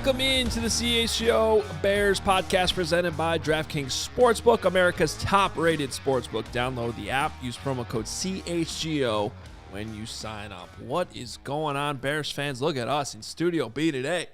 Welcome into the CHGO Bears Podcast presented by DraftKings Sportsbook, America's top-rated sportsbook. Download the app. Use promo code CHGO when you sign up. What is going on, Bears fans? Look at us in Studio B today.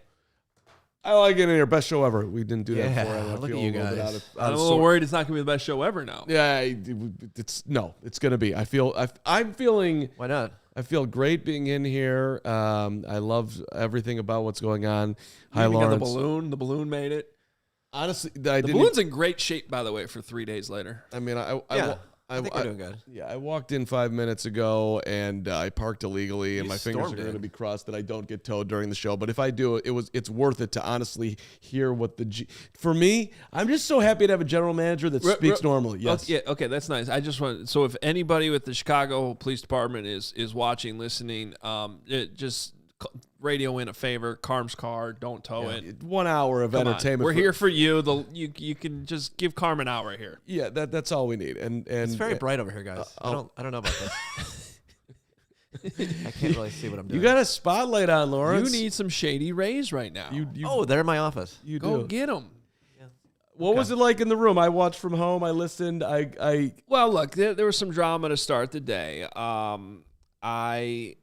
I like it in your best show ever. We didn't do that before. Look at you guys. I'm a little worried it's not going to be the best show ever now. Yeah, it's going to be. I'm feeling. Why not? I feel great being in here. I love everything about what's going on. Hi, You got Lawrence. the balloon. The balloon made it. Honestly, The balloon's in great shape, by the way, for 3 days later. I mean, I think we're doing good. Yeah, I walked in 5 minutes ago and I parked illegally, and my fingers are stormed going to in. be crossed that I don't get towed during the show. But if I do, it's worth it to honestly hear what for me, I'm just so happy to have a general manager that speaks normally. Yes. Okay, that's nice. I just want so if anybody with the Chicago Police Department is watching, listening, just radio in a favor. Carm's car, don't tow it. 1 hour of Come on. entertainment. We're here for you. You can just give Carm an hour here. Yeah, that's all we need. And It's very bright over here, guys. I don't know about this. I can't really see what I'm doing. You got a spotlight on, Lawrence. You need some shady rays right now. they're in my office. You Go do. get them. What was it like in the room? I watched from home. I listened. Well, look, there was some drama to start the day. I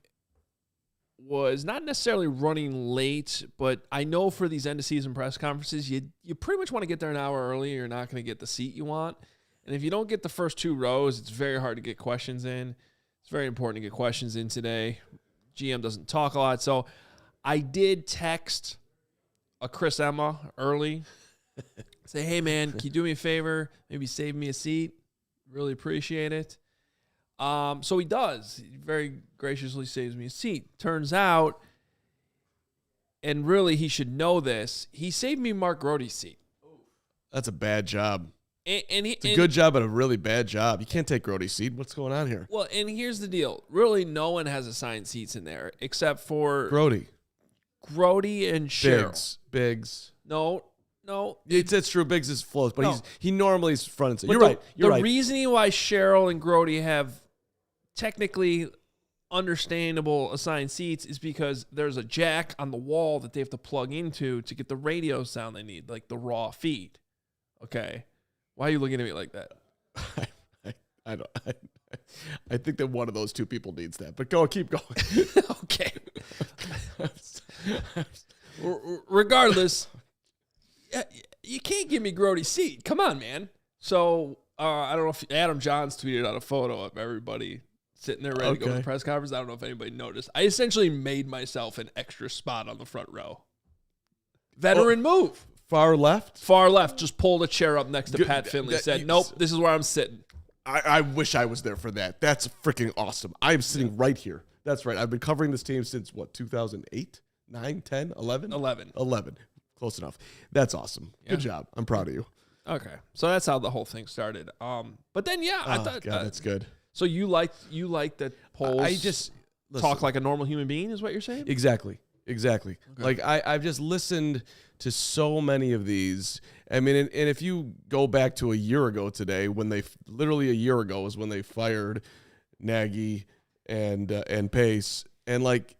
was not necessarily running late, but I know for these end-of-season press conferences, you pretty much want to get there an hour early. You're not going to get the seat you want. And if you don't get the first two rows, it's very hard to get questions in. It's very important to get questions in today. GM doesn't talk a lot. So I did text a Chris Emma early. Say, hey, man, can you do me a favor? Maybe save me a seat. Really appreciate it. So he does. He very graciously saves me a seat. Turns out, and really he should know this, he saved me Mark Grote's seat. That's a bad job. It's a good job, but a really bad job. You can't take Grote's seat. What's going on here? Well, and here's the deal. Really, no one has assigned seats in there except for Grote and Cheryl. Biggs. No. It's true. Biggs is close, but No. he normally is front and center. But You're right. You're right. The reasoning why Cheryl and Grote have technically understandable assigned seats is because there's a jack on the wall that they have to plug into to get the radio sound they need, like the raw feed. Okay. Why are you looking at me like that? I think that one of those two people needs that. But keep going. Okay. Regardless, you can't give me Grote's seat. Come on, man. So I don't know if Adam Johns tweeted out a photo of everybody sitting there ready to go to the press conference. I don't know if anybody noticed. I essentially made myself an extra spot on the front row. Veteran move. Far left? Far left. Just pulled a chair up next to Pat Finley. Said, nope, this is where I'm sitting. I wish I was there for that. That's freaking awesome. I'm sitting right here. That's right. I've been covering this team since, 2008? 9, 10, 11? 11. Close enough. That's awesome. Yeah. Good job. I'm proud of you. Okay. So that's how the whole thing started. But then, I thought that's good. So you like that polls I just talk like a normal human being is what you're saying? Exactly. Okay. Like I've just listened to so many of these. I mean, and if you go back to a year ago today, literally a year ago is when they fired Nagy and Pace, and like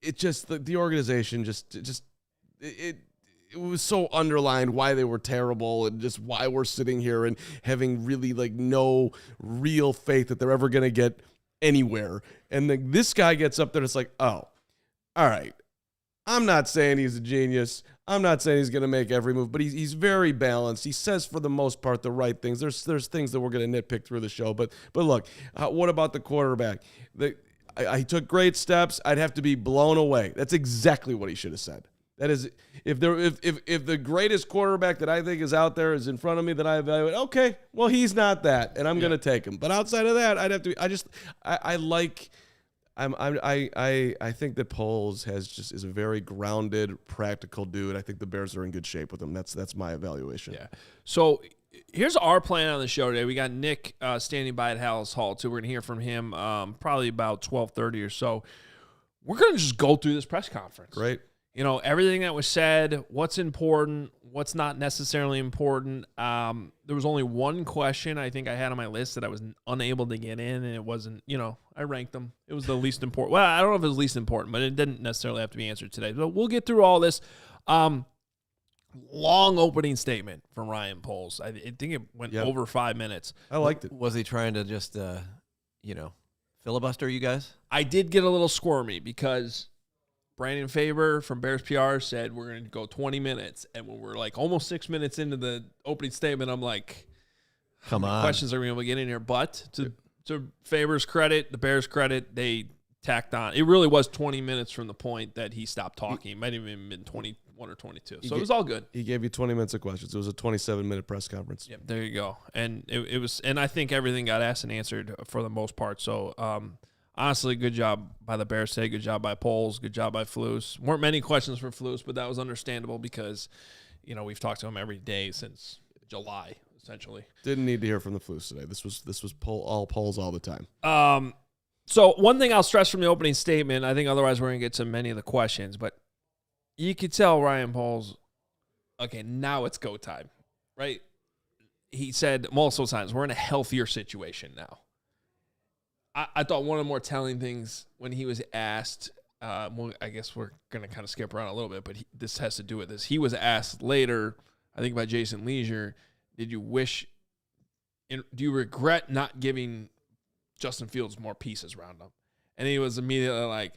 it just the organization it was so underlined why they were terrible and just why we're sitting here and having really like no real faith that they're ever going to get anywhere. And this guy gets up there and it's like, oh, all right. I'm not saying he's a genius. I'm not saying he's going to make every move, but he's very balanced. He says for the most part the right things. There's things that we're going to nitpick through the show, but look, what about the quarterback? He took great steps. I'd have to be blown away. That's exactly what he should have said. That is, if the greatest quarterback that I think is out there is in front of me that I evaluate, okay, well, he's not that, and I'm going to take him. But outside of that, I'd have to. I think that Poles is a very grounded, practical dude. I think the Bears are in good shape with him. That's my evaluation. Yeah. So here's our plan on the show today. We got Nick standing by at Halas Hall too. We're gonna hear from him probably about 12:30 or so. We're gonna just go through this press conference. Great. everything that was said, what's important, what's not necessarily important. There was only one question I think I had on my list that I was unable to get in, and it wasn't, I ranked them. It was the least important. Well, I don't know if it was least important, but it didn't necessarily have to be answered today. But we'll get through all this. Long opening statement from Ryan Poles. I think it went over 5 minutes. I liked it. Was he trying to just, filibuster you guys? I did get a little squirmy because Brandon Faber from Bears PR said we're going to go 20 minutes. And when we're like almost 6 minutes into the opening statement, I'm like, come on. Questions are we going to get in here? But to Faber's credit, the Bears' credit, they tacked on. It really was 20 minutes from the point that he stopped talking. It might have even been 21 or 22. So it was all good. He gave you 20 minutes of questions. It was a 27-minute press conference. Yep, there you go. And it was, and I think everything got asked and answered for the most part. So, honestly, good job by the Bears today. Good job by Poles. Good job by Flus. Weren't many questions for Flus, but that was understandable because, we've talked to him every day since July, essentially. Didn't need to hear from the Flus today. This was all Poles all the time. So one thing I'll stress from the opening statement, I think otherwise we're going to get to many of the questions, but you could tell Ryan Poles, okay, now it's go time, right? He said multiple times, we're in a healthier situation now. I thought one of the more telling things when he was asked, well, I guess we're going to kind of skip around a little bit, but this has to do with this. He was asked later, I think by Jason Leisure, do you regret not giving Justin Fields more pieces around him? And he was immediately like,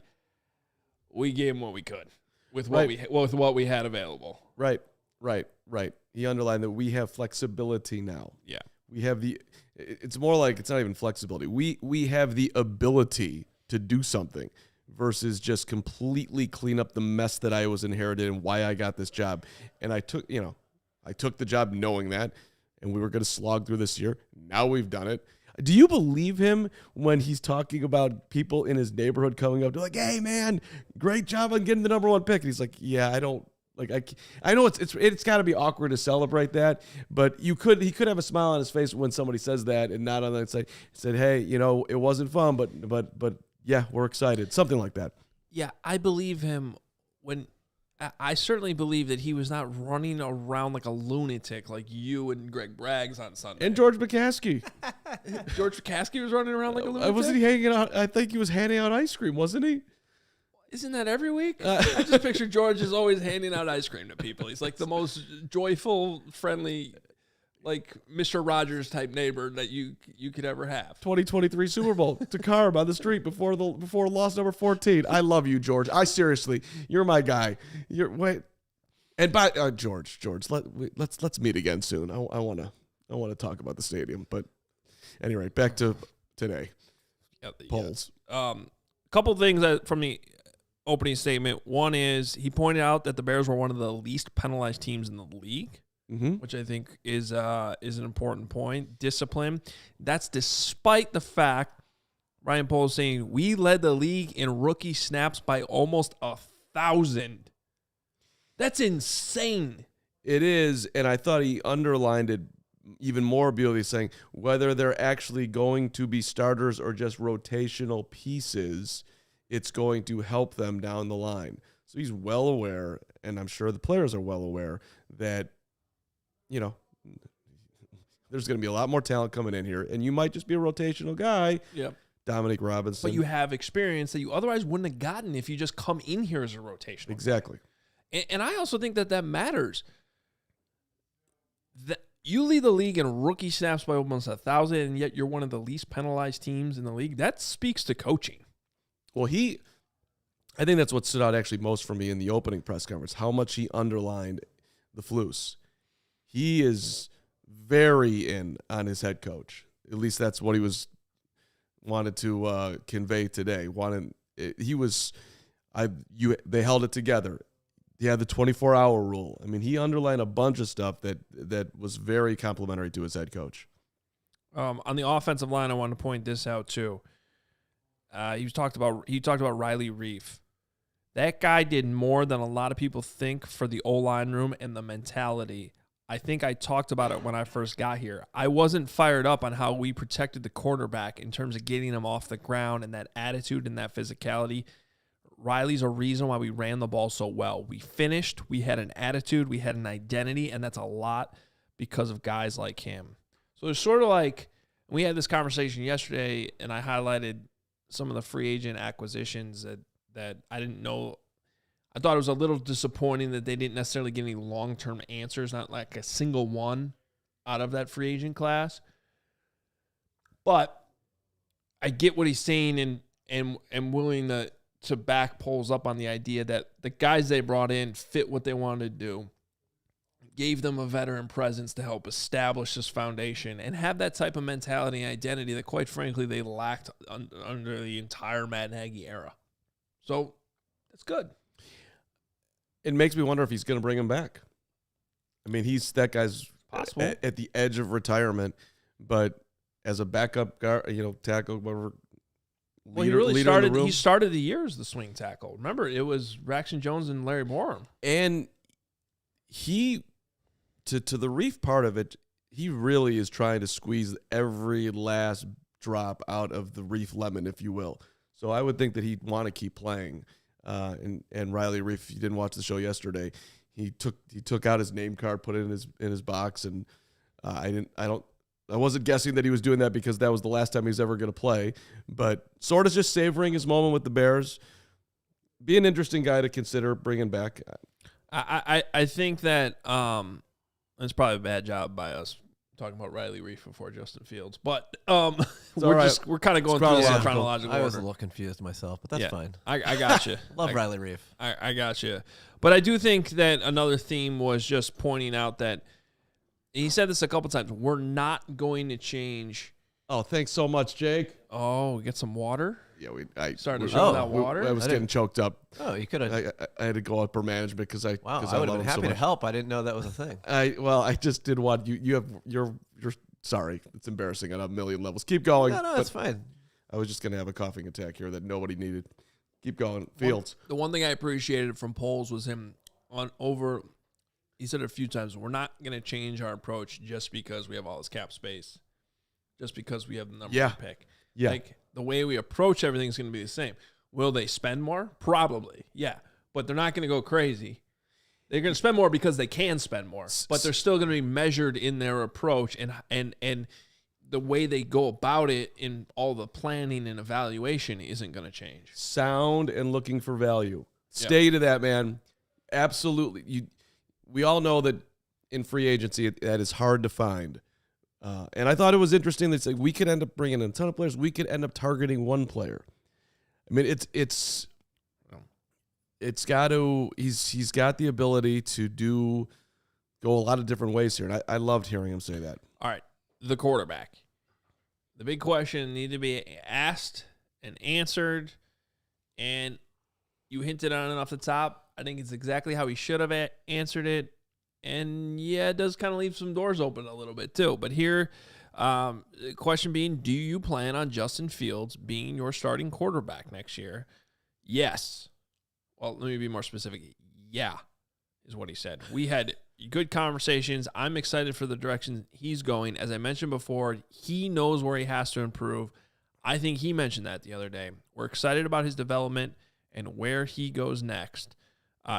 we gave him what we could with what we had available. Right. He underlined that we have flexibility now. Yeah. We have it's more like it's not even flexibility. We have the ability to do something versus just completely clean up the mess that I was inherited and why I got this job. And I took the job knowing that, and we were going to slog through this year. Now we've done it. Do you believe him when he's talking about people in his neighborhood coming up to like, hey man, great job on getting the number 1 pick? And he's like, yeah, I don't like, I know it's got to be awkward to celebrate that, but he could have a smile on his face when somebody says that and not on the side said, hey, it wasn't fun, but yeah, we're excited. Something like that. Yeah. I believe him I certainly believe that he was not running around like a lunatic like you and Greg Braggs on Sunday. And George McCaskey. George McCaskey was running around like a lunatic? Wasn't he hanging out? I think he was handing out ice cream, wasn't he? Isn't that every week? I just picture George is always handing out ice cream to people. He's like the most joyful, friendly, like Mr. Rogers type neighbor that you could ever have. 2023 Super Bowl to Carm on the street before loss number 14. I love you, George. You're my guy. George, let's meet again soon. I want to talk about the stadium. But anyway, back to today. Polls. Couple things from the opening statement. One is he pointed out that the Bears were one of the least penalized teams in the league. Mm-hmm. Which I think is an important point. Discipline. That's despite the fact, Ryan Poles saying, we led the league in rookie snaps by almost 1,000. That's insane. It is, and I thought he underlined it even more beautifully, saying whether they're actually going to be starters or just rotational pieces, it's going to help them down the line. So he's well aware, and I'm sure the players are well aware, that there's going to be a lot more talent coming in here, and you might just be a rotational guy. Yep. Dominic Robinson. But you have experience that you otherwise wouldn't have gotten if you just come in here as a rotational. Exactly. And I also think that matters. That you lead the league in rookie snaps by almost 1,000, and yet you're one of the least penalized teams in the league. That speaks to coaching. Well, I think that's what stood out actually most for me in the opening press conference, how much he underlined the Flus. He is very in on his head coach. At least that's what he wanted to convey today. They held it together. He had the 24-hour rule. I mean, he underlined a bunch of stuff that was very complimentary to his head coach. On the offensive line, I want to point this out too. He talked about Riley Reif. That guy did more than a lot of people think for the O-line room and the mentality. I think I talked about it when I first got here. I wasn't fired up on how we protected the quarterback in terms of getting him off the ground and that attitude and that physicality. Riley's a reason why we ran the ball so well. We finished, we had an attitude, we had an identity, and that's a lot because of guys like him. So it's sort of like, we had this conversation yesterday, and I highlighted some of the free agent acquisitions that I didn't know. I thought it was a little disappointing that they didn't necessarily get any long-term answers, not like a single one out of that free agent class. But I get what he's saying and willing to back polls up on the idea that the guys they brought in fit what they wanted to do, gave them a veteran presence to help establish this foundation and have that type of mentality and identity that, quite frankly, they lacked under the entire Matt Nagy era. So that's good. It makes me wonder if he's going to bring him back. I mean, that guy's possible at the edge of retirement, but as a backup guard, tackle, whatever. Well, he started the year as the swing tackle. Remember, it was Braxton Jones and Larry Borum. And he, to the Reef part of it, he really is trying to squeeze every last drop out of the Reef lemon, if you will. So I would think that he'd want to keep playing. And Riley Reef, if you didn't watch the show yesterday, he took out his name card, put it in his box, and I wasn't guessing that he was doing that because that was the last time he was ever going to play, but sort of just savoring his moment with the Bears. Be an interesting guy to consider bringing back. I think that it's probably a bad job by us talking about Riley Reef before Justin Fields, but we're kind of going through this in chronological order. I was a little confused myself, but that's fine. I got you. Love Riley Reef. I got you. But I do think that another theme was just pointing out that he said this a couple times. We're not going to change. Oh, thanks so much, Jake. Oh, we get some water? Yeah, I started to show that water. I was getting choked up. Oh, you could have. I had to go out for management because I would have been happy to help. I didn't know that was a thing. I just did want you're sorry. It's embarrassing on a million levels. Keep going. No, that's fine. I was just gonna have a coughing attack here that nobody needed. Keep going, Fields. The one thing I appreciated from Poles was him he said it a few times, we're not going to change our approach just because we have all this cap space, just because we have the number one pick. Yeah. Like, the way we approach everything is going to be the same. Will they spend more? Probably, yeah. But they're not going to go crazy. They're going to spend more because they can spend more, but they're still going to be measured in their approach and the way they go about it in all the planning and evaluation isn't going to change. Sound and looking for value. Stay to that, man. Absolutely. We all know that in free agency, that is hard to find. And I thought it was interesting that we could end up bringing in a ton of players. We could end up targeting one player. I mean, it's got to. He's got the ability to go a lot of different ways here. And I loved hearing him say that. All right, the quarterback. The big question needed to be asked and answered, and you hinted on it off the top. I think it's exactly how he should have answered it. And, it does kind of leave some doors open a little bit, too. But here, the question being, do you plan on Justin Fields being your starting quarterback next year? Yes. Well, let me be more specific. Yeah, is what he said. We had good conversations. I'm excited for the direction he's going. As I mentioned before, he knows where he has to improve. I think he mentioned that the other day. We're excited about his development and where he goes next.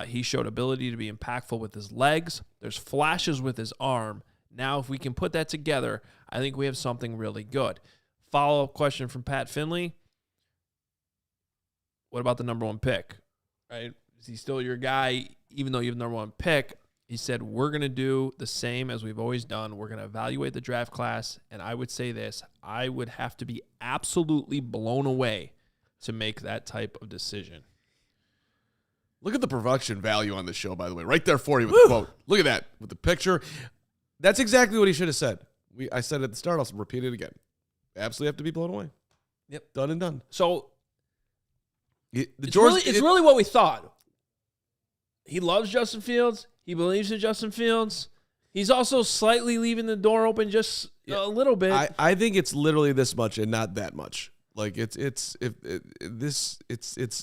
He showed ability to be impactful with his legs. There's flashes with his arm. Now, if we can put that together, I think we have something really good. Follow-up question from Pat Finley. What about the number one pick? Right? Is he still your guy, even though you have the number one pick? He said, we're going to do the same as we've always done. We're going to evaluate the draft class. And I would say this, I would have to be absolutely blown away to make that type of decision. Look at the production value on this show, by the way. Right there for you with the quote. Look at that with the picture. That's exactly what he should have said. I said at the start, I'll repeat it again. Absolutely have to be blown away. Yep. Done and done. So it's really what we thought. He loves Justin Fields. He believes in Justin Fields. He's also slightly leaving the door open just a little bit. I think it's literally this much and not that much. Like it's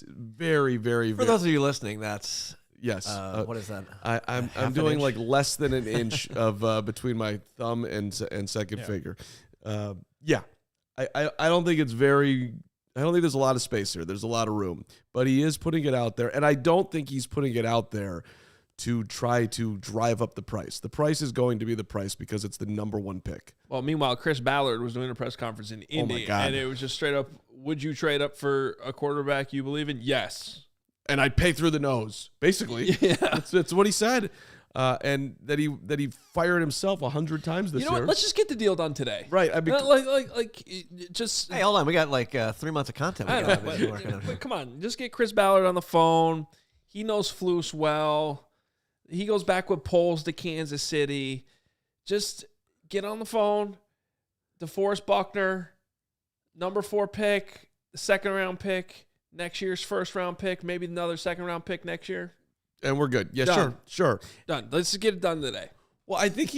very, very. For those of you listening, that's yes. What is that? I'm doing like less than an inch of between my thumb and second finger. Yeah, I don't think it's very I don't think there's a lot of space here. There's a lot of room. But he is putting it out there, and I don't think he's putting it out there to try to drive up the price. The price is going to be the price because it's the number one pick. Well, meanwhile, Chris Ballard was doing a press conference in Indy, my God. and it was just straight up, would you trade up for a quarterback you believe in? Yes. And I'd pay through the nose, basically. Yeah. That's what he said. And that he fired himself 100 times this You know year. what? Let's just get the deal done today. Right. I mean, Just. Hey, hold on. We got like 3 months of content. I We know, got to be working on here. but come on, just get Chris Ballard on the phone. He knows Flus well. He goes back with polls to Kansas City. Just get on the phone. DeForest Buckner, number 4 pick, the 2nd round pick, next year's 1st round pick, maybe another 2nd round pick next year. and we're good. Yeah, Done. sure. Done. Let's just get it done today. Well, I think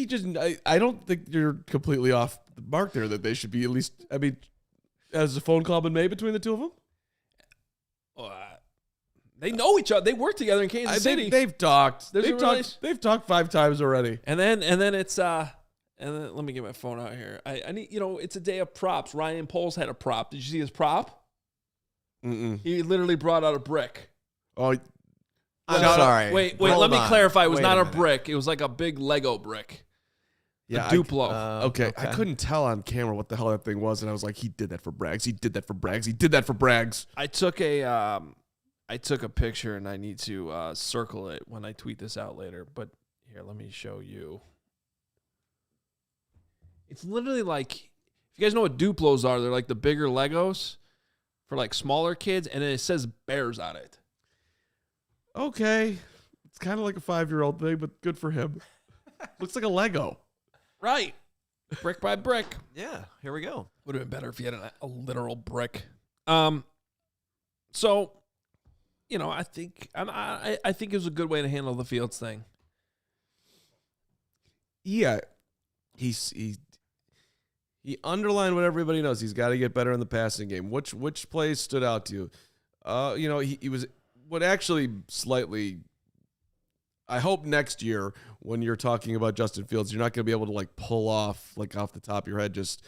I don't think you're completely off the mark there that they should be at least, I mean, has a phone call been made between the two of them? They know each other. They work together in Kansas City. They've talked. There's They've talked 5 times already. And then it's and then let me get my phone out here. I need, it's a day of props. Ryan Poles had a prop. Did you see his prop? Mm-mm. He literally brought out a brick. Oh, I'm Shout out- sorry. Wait, Hold let me on. clarify. It was Wait not a minute. brick. It was like a big Lego brick. yeah. A Duplo. Okay, I couldn't tell on camera what the hell that thing was, and I was like, he did that for Braggs. He did that for Braggs. He did that for Braggs. I took a picture and I need to circle it when I tweet this out later. But here, let me show you. It's literally like, if you guys know what Duplos are, they're like the bigger Legos for like smaller kids, and then it says Bears on it. Okay, it's kind of like a 5-year-old thing, but good for him. Looks like a Lego. Right. Brick by brick. Yeah, here we go. Would have been better if you had a literal brick. So, I think I think it was a good way to handle the Fields thing. Yeah, he underlined what everybody knows. He's got to get better in the passing game. Which plays stood out to you? He was what actually slightly. I hope next year when you're talking about Justin Fields, you're not going to be able to like pull off like off the top of your head just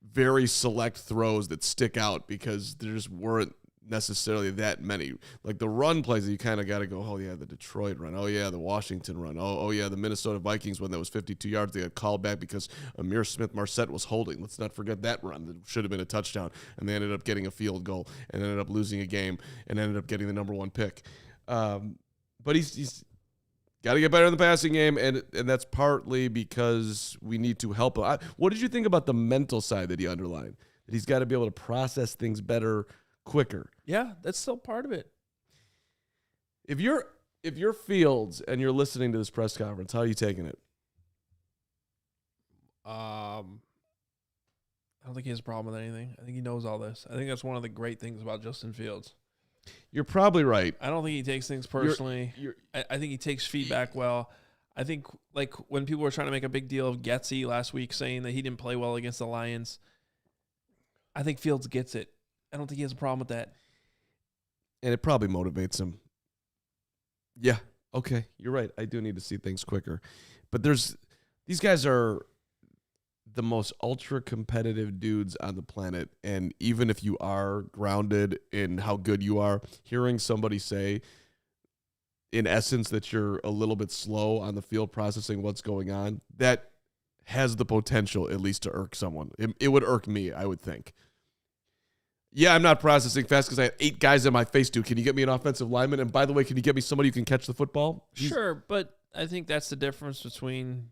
very select throws that stick out because there just weren't necessarily that many. Like the run plays that you kind of got to go, oh yeah, the Detroit run, oh yeah, the Washington run, oh yeah, the Minnesota Vikings one that was 52 yards. They got called back because Amir Smith-Marset was holding. Let's not forget that run that should have been a touchdown, and they ended up getting a field goal and ended up losing a game and ended up getting the number 1 pick. But he's got to get better in the passing game, and that's partly because we need to help him. What did you think about the mental side that he underlined? That he's got to be able to process things better, quicker. Yeah, that's still part of it. If you're Fields and you're listening to this press conference, how are you taking it? I don't think he has a problem with anything. I think he knows all this. I think that's one of the great things about Justin Fields. You're probably right. I don't think he takes things personally. I think he takes feedback well. I think like when people were trying to make a big deal of Getsy last week saying that he didn't play well against the Lions, I think Fields gets it. I don't think he has a problem with that. And it probably motivates him. Yeah, okay, you're right. I do need to see things quicker. But these guys are the most ultra-competitive dudes on the planet, and even if you are grounded in how good you are, hearing somebody say, in essence, that you're a little bit slow on the field processing what's going on, that has the potential at least to irk someone. It would irk me, I would think. Yeah, I'm not processing fast because I have 8 guys in my face, dude. Can you get me an offensive lineman? And by the way, can you get me somebody who can catch the football? Sure, but I think that's the difference between,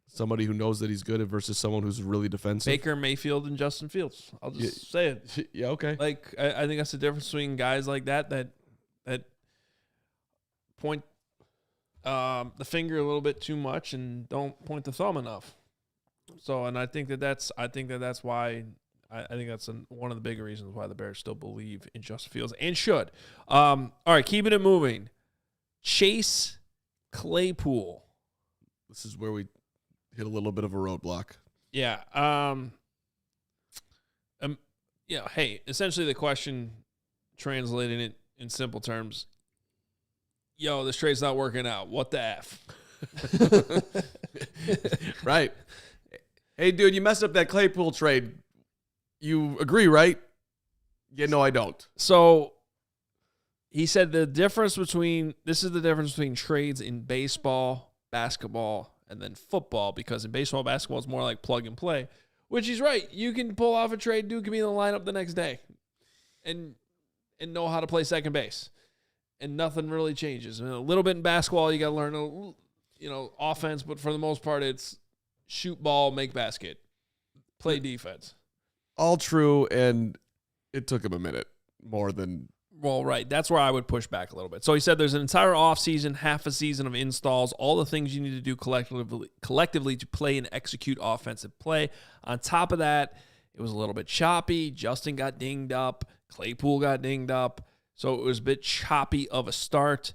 somebody who knows that he's good versus someone who's really defensive. Baker Mayfield and Justin Fields. I'll just say it. Yeah, okay. Like I think that's the difference between guys like that point the finger a little bit too much and don't point the thumb enough. So, and I think that's why I think that's one of the big reasons why the Bears still believe in Justin Fields and should. All right, keeping it moving. Chase Claypool. This is where we hit a little bit of a roadblock. Yeah. Hey, essentially the question, translating it in simple terms, this trade's not working out. What the F? Right. Hey, dude, you messed up that Claypool trade. You agree, right? Yeah, no, I don't. So he said this is the difference between trades in baseball, basketball, and then football, because in baseball, basketball is more like plug and play, which he's right. You can pull off a trade. Dude can be in the lineup the next day and know how to play second base. And nothing really changes. A little bit in basketball, you got to learn, offense, but for the most part, it's shoot ball, make basket, play defense. All true, and it took him a minute more than... Well, right. That's where I would push back a little bit. So he said there's an entire offseason, half a season of installs, all the things you need to do collectively to play and execute offensive play. On top of that, it was a little bit choppy. Justin got dinged up. Claypool got dinged up. So it was a bit choppy of a start.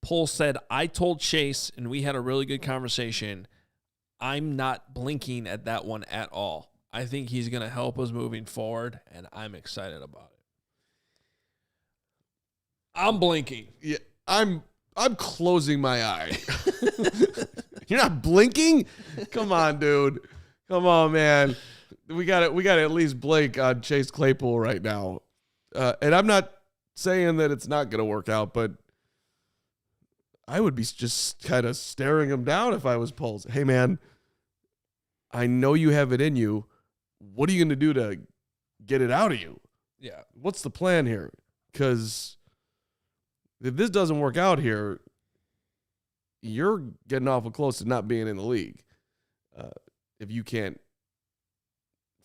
Pohl said, I told Chase, and we had a really good conversation, I'm not blinking at that one at all. I think he's going to help us moving forward, and I'm excited about it. I'm blinking. Yeah, I'm closing my eye. You're not blinking? Come on, dude. Come on, man. We got to at least blink on Chase Claypool right now. And I'm not saying that it's not going to work out, but I would be just kind of staring him down if I was Pohl. Hey, man, I know you have it in you. What are you going to do to get it out of you? Yeah. What's the plan here? Because if this doesn't work out here, you're getting awful close to not being in the league. If you can't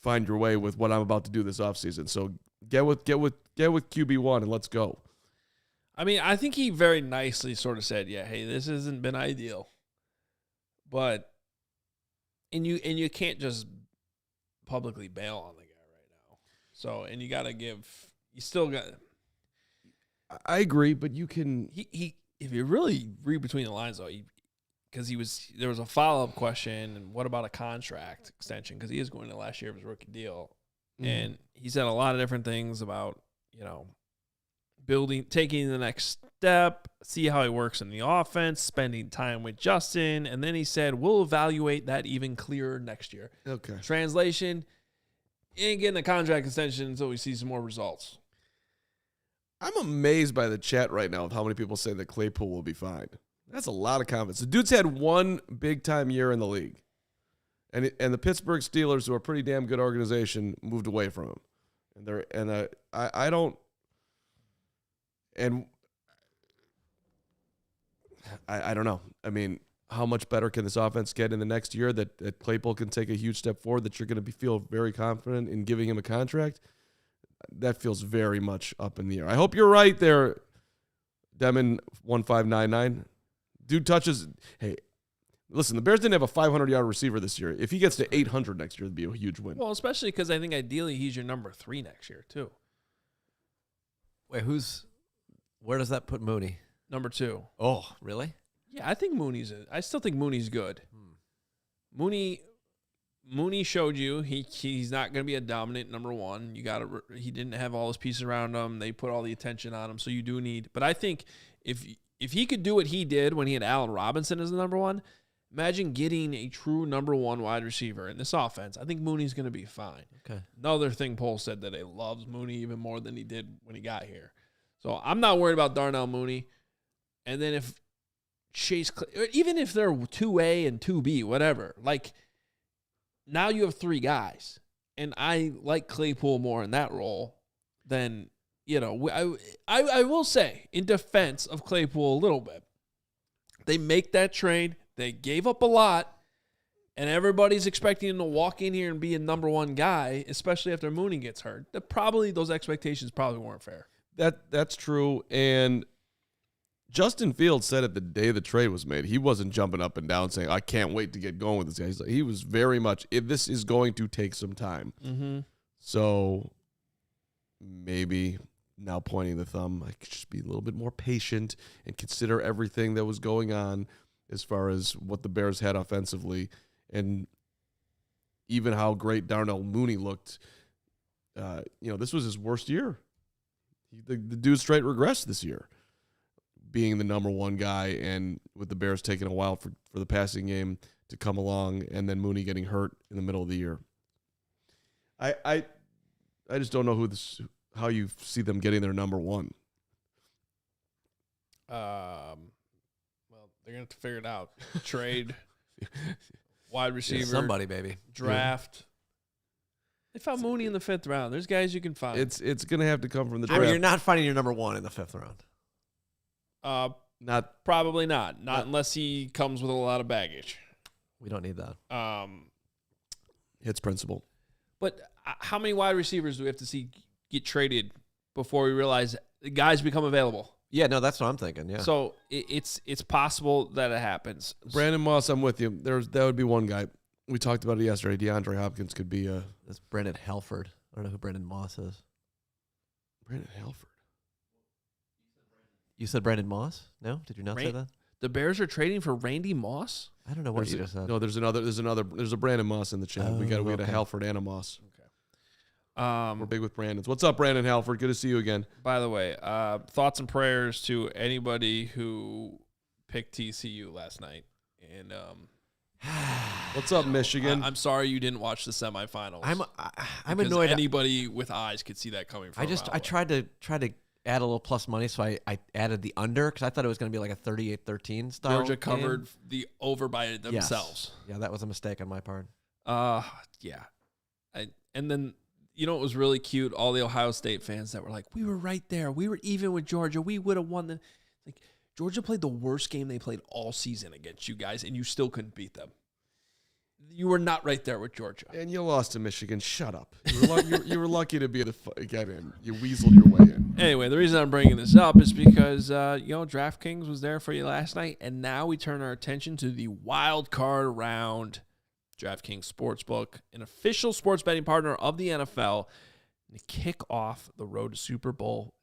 find your way with what I'm about to do this offseason. So get with QB1 and let's go. I mean, I think he very nicely sort of said, yeah, hey, this hasn't been ideal. But and you can't just publicly bail on the guy right now. So, and you still got. I agree, but you can. He if you really read between the lines though, because there was a follow-up question, and what about a contract extension? Because he is going to last year of his rookie deal. Mm-hmm. And he said a lot of different things about, taking the next step, see how he works in the offense, spending time with Justin. And then he said, we'll evaluate that even clearer next year. Okay. Translation, he ain't getting a contract extension until we see some more results. I'm amazed by the chat right now with how many people say that Claypool will be fine. That's a lot of confidence. The dude's had one big-time year in the league. And the Pittsburgh Steelers, who are a pretty damn good organization, moved away from him. I don't know. I mean, how much better can this offense get in the next year that Claypool can take a huge step forward, that you're going to feel very confident in giving him a contract? That feels very much up in the air. I hope you're right there, Demon1599. Dude touches. Hey, listen, the Bears didn't have a 500-yard receiver this year. If he gets to 800 next year, it'd be a huge win. Well, especially because I think ideally he's your number 3 next year, too. Wait, where does that put Mooney? Number 2. Oh, really? Yeah, I still think Mooney's good. Mooney showed you he's not going to be a dominant number 1. He didn't have all his pieces around him. They put all the attention on him, so you do need. But I think if he could do what he did when he had Allen Robinson as the number 1, imagine getting a true number 1 wide receiver in this offense. I think Mooney's going to be fine. Okay. Another thing, Pohl said that he loves Mooney even more than he did when he got here. So I'm not worried about Darnell Mooney. And then if even if they're 2A and 2B, whatever, like now you have 3 guys. And I like Claypool more in that role than, I will say in defense of Claypool a little bit. They make that trade. They gave up a lot. And everybody's expecting him to walk in here and be a number 1 guy, especially after Mooney gets hurt. Those expectations probably weren't fair. That's true. And Justin Fields said it the day the trade was made. He wasn't jumping up and down saying, I can't wait to get going with this guy. He was very much, this is going to take some time. Mm-hmm. So maybe now pointing the thumb, I could just be a little bit more patient and consider everything that was going on as far as what the Bears had offensively and even how great Darnell Mooney looked. This was his worst year. The dude straight regressed this year, being the number 1 guy, and with the Bears taking a while for the passing game to come along, and then Mooney getting hurt in the middle of the year. I just don't know how you see them getting their number one. Well, they're gonna have to figure it out. Trade, wide receiver, somebody, baby. draft. They found Mooney in the 5th round. There's guys you can find. It's gonna have to come from the I draft. mean, you're not finding your number one in the 5th round. Not Probably not unless he comes with a lot of baggage. We don't need that. It's principle. But how many wide receivers do we have to see get traded before we realize the guys become available? Yeah, no, that's what I'm thinking. Yeah. So it's possible that it happens. Brandon Moss, I'm with you. That would be one guy. We talked about it yesterday. DeAndre Hopkins could be a... That's Brandon Halford. I don't know who Brandon Moss is. Brandon Halford. You said Brandon Moss? No? Did you not say that? The Bears are trading for Randy Moss? I don't know what you just said. No, there's a Brandon Moss in the chat. We got a Halford and a Moss. Okay. We're big with Brandon's. What's up, Brandon Halford? Good to see you again. By the way, thoughts and prayers to anybody who picked TCU last night. And what's up, Michigan? I'm sorry you didn't watch the semifinals. I'm annoyed. Anybody with eyes could see that coming from. I tried to add a little plus money, so I added the under because I thought it was going to be like a 38-13 style. Georgia covered the over by themselves. Yes. Yeah, that was a mistake on my part. Yeah. And then, you know, it was really cute. All the Ohio State fans that were like, we were right there. We were even with Georgia. We would have won. Like, Georgia played the worst game they played all season against you guys, and you still couldn't beat them. You were not right there with Georgia. And you lost to Michigan. Shut up. You were lucky to be able to get in. You weaseled your way in. Anyway, the reason I'm bringing this up is because, DraftKings was there for you last night, and now we turn our attention to the wild card round. DraftKings Sportsbook, an official sports betting partner of the NFL, to kick off the road to Super Bowl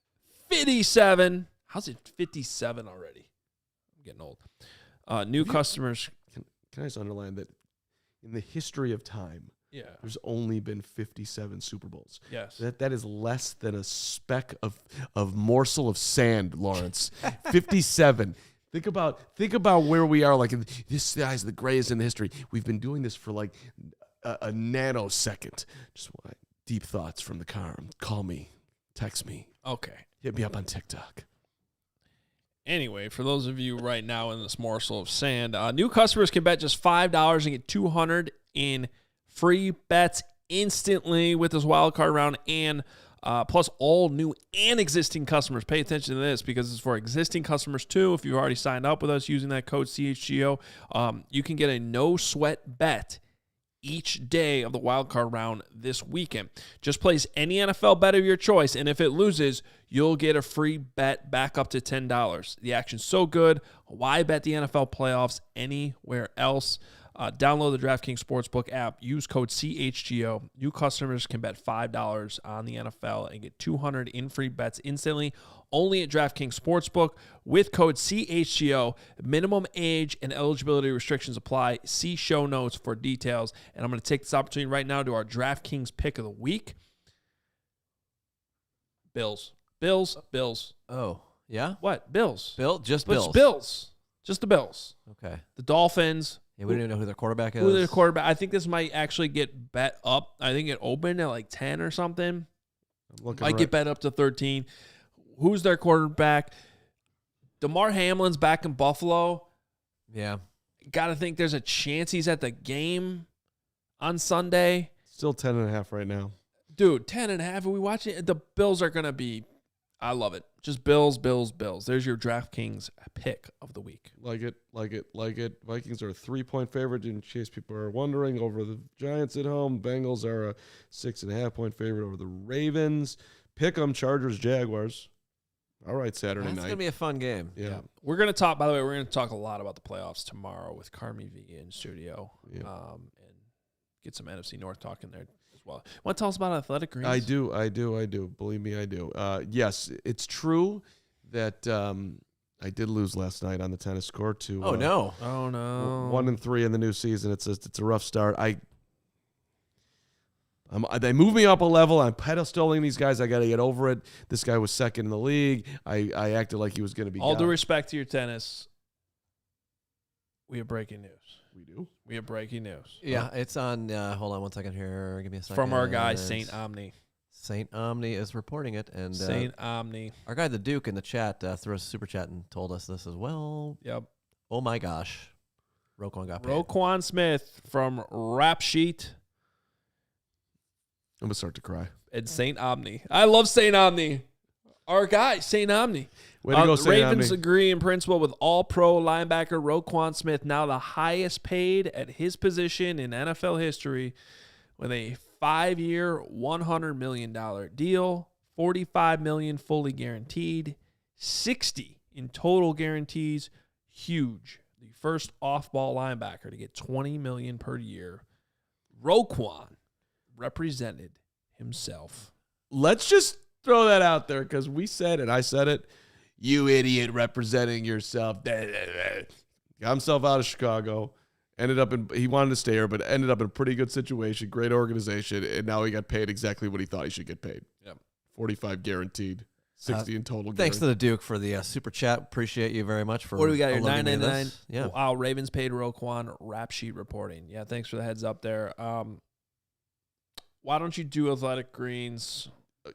57. How's it 57 already? I'm getting old. New customers. Can I just underline that in the history of time, there's only been 57 Super Bowls. Yes. That is less than a speck of morsel of sand, Lawrence. 57. Think about where we are. Like, this guy's the greatest in history. We've been doing this for like a nanosecond. Just deep thoughts from the car. Call me, text me. Okay. Hit me up on TikTok. Anyway, for those of you right now in this morsel of sand, new customers can bet just $5 and get $200 in free bets instantly with this wild card round, and plus all new and existing customers. Pay attention to this because it's for existing customers too. If you've already signed up with us using that code CHGO, you can get a no sweat bet each day of the wild card round this weekend. Just place any NFL bet of your choice, and if it loses, you'll get a free bet back up to $10. The action's so good. Why bet the NFL playoffs anywhere else? Download the DraftKings Sportsbook app. Use code CHGO. New customers can bet $5 on the NFL and get $200 in free bets instantly. Only at DraftKings Sportsbook with code CHGO. Minimum age and eligibility restrictions apply. See show notes for details. And I'm going to take this opportunity right now to our DraftKings pick of the week. Bills. Oh, yeah? What? Bills. Just Bills. Bills. Bills. Just the Bills. Okay. The Dolphins. Yeah, we don't even know who their quarterback is. Who their quarterback? I think this might actually get bet up. I think it opened at like 10 or something. Might get bet up to 13. Who's their quarterback? DeMar Hamlin's back in Buffalo. Yeah. Got to think there's a chance he's at the game on Sunday. Still 10.5 right now. Dude, 10.5. Are we watching it? The Bills are going to be, I love it. Just Bills. There's your DraftKings pick of the week. Like it. Vikings are a 3-point favorite, in case people are wondering, over the Giants at home. Bengals are a 6.5-point favorite over the Ravens. Pick 'em, Chargers, Jaguars. All right, Saturday night. That's going to be a fun game. Yeah. We're going to talk, by the way, we're going to talk a lot about the playoffs tomorrow with Carmi V in studio. Yeah. And get some NFC North talk in there as well. Want to tell us about Athletic Greens? I do. Believe me, I do. Yes, it's true that I did lose last night on the tennis court to Oh no. 1-3 in the new season. It's a rough start. They moved me up a level. I'm pedestaling these guys. I got to get over it. This guy was second in the league. I acted like he was going to be. All due respect to your tennis, we have breaking news. We do. We have breaking news. Yeah, it's on. Hold on one second here. Give me a second. From our guy, Saint Omni. Saint Omni is reporting it, and Saint Omni. our guy the Duke in the chat threw us a super chat and told us this as well. Yep. Oh my gosh, Roquan got paid. Roquan Smith from Rap Sheet I'm gonna start to cry. and Saint Omni. I love Saint Omni. Our guy, Saint Omni. Way to go, The Saint Ravens Omni. agree in principle with all-pro linebacker Roquan Smith, now the highest paid at his position in NFL history, with a 5-year, $100 million deal, $45 million fully guaranteed, $60 in total guarantees. Huge. The first off-ball linebacker to get $20 million per year. Roquan represented himself. Let's just throw that out there because we said it. I said it. You idiot representing yourself. Got himself out of Chicago. He wanted to stay here, but ended up in a pretty good situation, great organization, and now he got paid exactly what he thought he should get paid. Yep. 45 guaranteed, 60 in total. Thanks to the Duke for the super chat. Appreciate you very much for. What do we got here? alerting me to $9.99. this. Yeah. Wow, Ravens paid Roquan. Rap Sheet reporting. Yeah, thanks for the heads up there. Why don't you do Athletic Greens?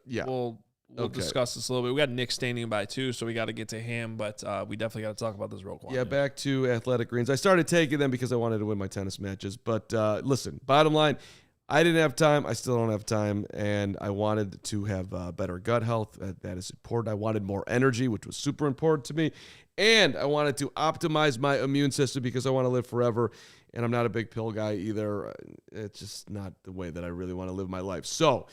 Yeah. We'll Okay. discuss this a little bit. We got Nick standing by too, so we got to get to him. But we definitely got to talk about this Roquan. Yeah, back to Athletic Greens. I started taking them because I wanted to win my tennis matches. But listen, bottom line, I didn't have time. I still don't have time. And I wanted to have better gut health. That is important. I wanted more energy, which was super important to me. And I wanted to optimize my immune system because I want to live forever. And I'm not a big pill guy either. It's just not the way that I really want to live my life. So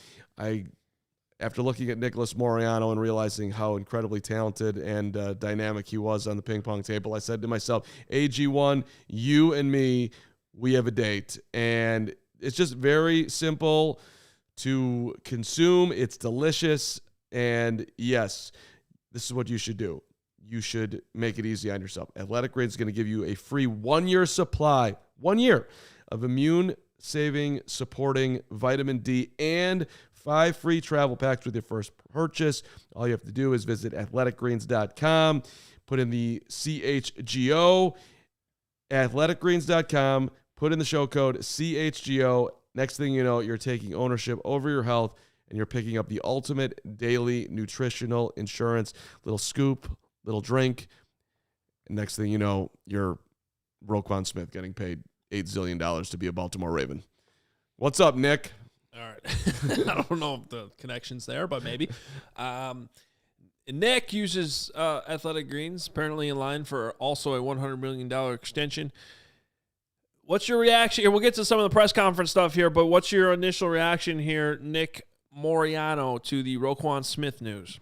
after looking at Nicholas Moriano and realizing how incredibly talented and dynamic he was on the ping pong table, I said to myself, AG1, you and me, we have a date. And it's just very simple to consume. It's delicious. And yes, this is what you should do. You should make it easy on yourself. Athletic Greens is going to give you a free 1-year supply, 1 year of immune-saving, supporting vitamin D and 5 free travel packs with your first purchase. All you have to do is visit athleticgreens.com, put in the CHGO, athleticgreens.com, put in the show code CHGO. Next thing you know, you're taking ownership over your health and you're picking up the ultimate daily nutritional insurance. Little scoop, little drink. And next thing you know, you're Roquan Smith getting paid $8 zillion to be a Baltimore Raven. What's up, Nick? All right. I don't know if the connection's there, but maybe. Nick uses Athletic Greens, apparently in line for also a $100 million extension. What's your reaction? We'll get to some of the press conference stuff here, but what's your initial reaction here, Nick Moriano, to the Roquan Smith news?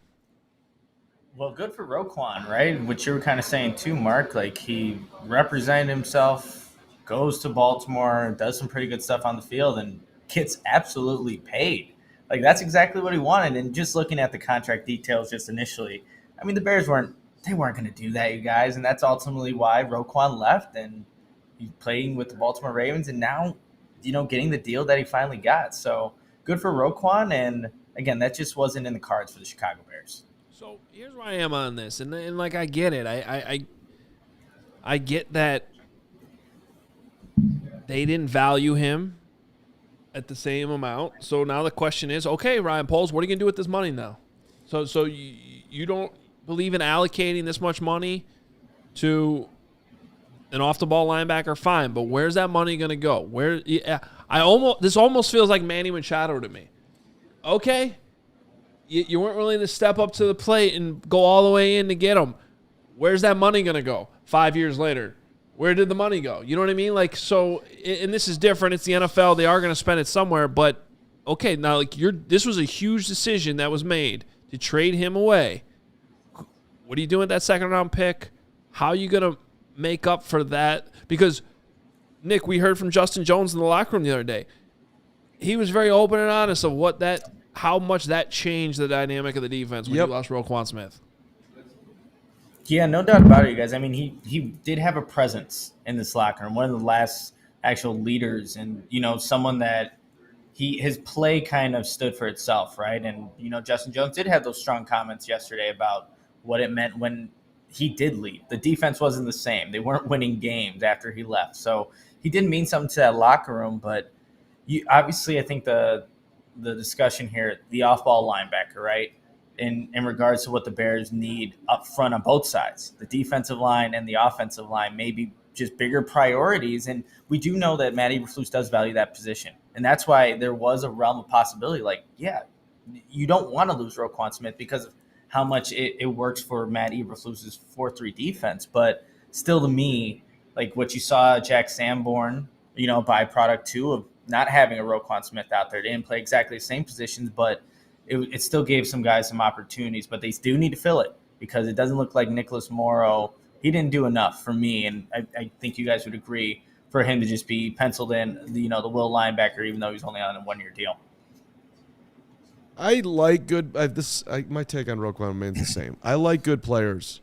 Well, good for Roquan, right? What you were kind of saying too, Mark. Like, he represented himself, goes to Baltimore, does some pretty good stuff on the field, and gets absolutely paid. Like, that's exactly what he wanted. And just looking at the contract details just initially, I mean, the Bears weren't going to do that, you guys. And that's ultimately why Roquan left, and he's playing with the Baltimore Ravens, and now, getting the deal that he finally got. So good for Roquan. And again, that just wasn't in the cards for the Chicago Bears. So here's where I am on this. And like, I get it. I get that they didn't value him at the same amount. So now the question is, okay, Ryan Poles, what are you going to do with this money now? So you don't believe in allocating this much money to an off-the-ball linebacker? Fine, but where's that money going to go? This almost feels like Manny Machado to me. Okay, you weren't willing to step up to the plate and go all the way in to get him. Where's that money going to go 5 years later? Where did the money go? You know what I mean? Like, so, and this is different. It's the NFL. They are going to spend it somewhere. But, okay, now, like, this was a huge decision that was made to trade him away. What are you doing with that second-round pick? How are you going to make up for that? Because, Nick, we heard from Justin Jones in the locker room the other day. He was very open and honest of how much that changed the dynamic of the defense when you lost Roquan Smith. Yeah, no doubt about it, you guys. I mean, he did have a presence in this locker room, one of the last actual leaders, and, someone that his play kind of stood for itself, right? And, Justin Jones did have those strong comments yesterday about what it meant when he did leave. The defense wasn't the same. They weren't winning games after he left. So he did mean something to that locker room, but obviously I think the the discussion here, the off-ball linebacker, right? In regards to what the Bears need up front on both sides, the defensive line and the offensive line, maybe just bigger priorities. And we do know that Matt Eberflus does value that position. And that's why there was a realm of possibility. Like, yeah, you don't want to lose Roquan Smith because of how much it works for Matt Eberflus's 4-3 defense. But still, to me, like what you saw Jack Sanborn, byproduct too of not having a Roquan Smith out there. They didn't play exactly the same positions, but it still gave some guys some opportunities. But they do need to fill it because it doesn't look like Nicholas Morrow. He didn't do enough for me, and I think you guys would agree for him to just be penciled in, the will linebacker, even though he's only on a 1-year deal. I like good. My take on Roquan remains the same. I like good players.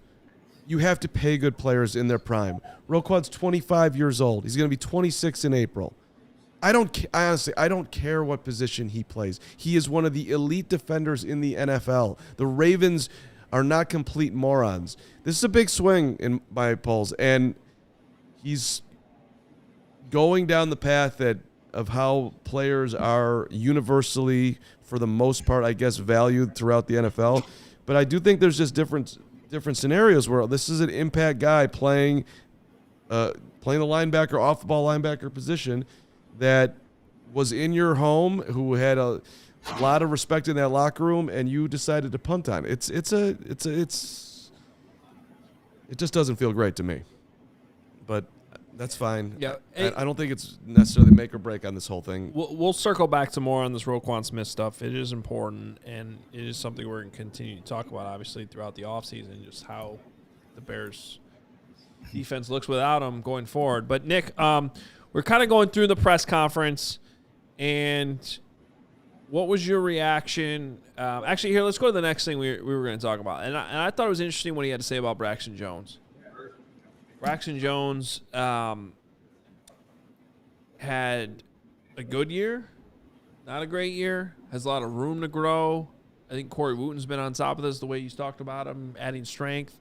You have to pay good players in their prime. Roquan's 25 years old. He's going to be 26 in April. Honestly, I don't care what position he plays. He is one of the elite defenders in the NFL. The Ravens are not complete morons. This is a big swing in my polls, and he's going down the path of how players are universally, for the most part, I guess, valued throughout the NFL. But I do think there's just different scenarios where this is an impact guy playing the linebacker, off-the-ball linebacker position that was in your home, who had a lot of respect in that locker room, and you decided to punt on it. It just doesn't feel great to me. But that's fine. Yeah, I don't think it's necessarily make or break on this whole thing. We'll circle back to more on this Roquan Smith stuff. It is important, and it is something we're going to continue to talk about, obviously, throughout the offseason, just how the Bears' defense looks without him going forward. But, Nick, we're kind of going through the press conference, and what was your reaction? Actually, here, let's go to the next thing we were going to talk about. And I thought it was interesting what he had to say about Braxton Jones. Braxton Jones had a good year, not a great year, has a lot of room to grow. I think Corey Wooten's been on top of this, the way you talked about him, adding strength.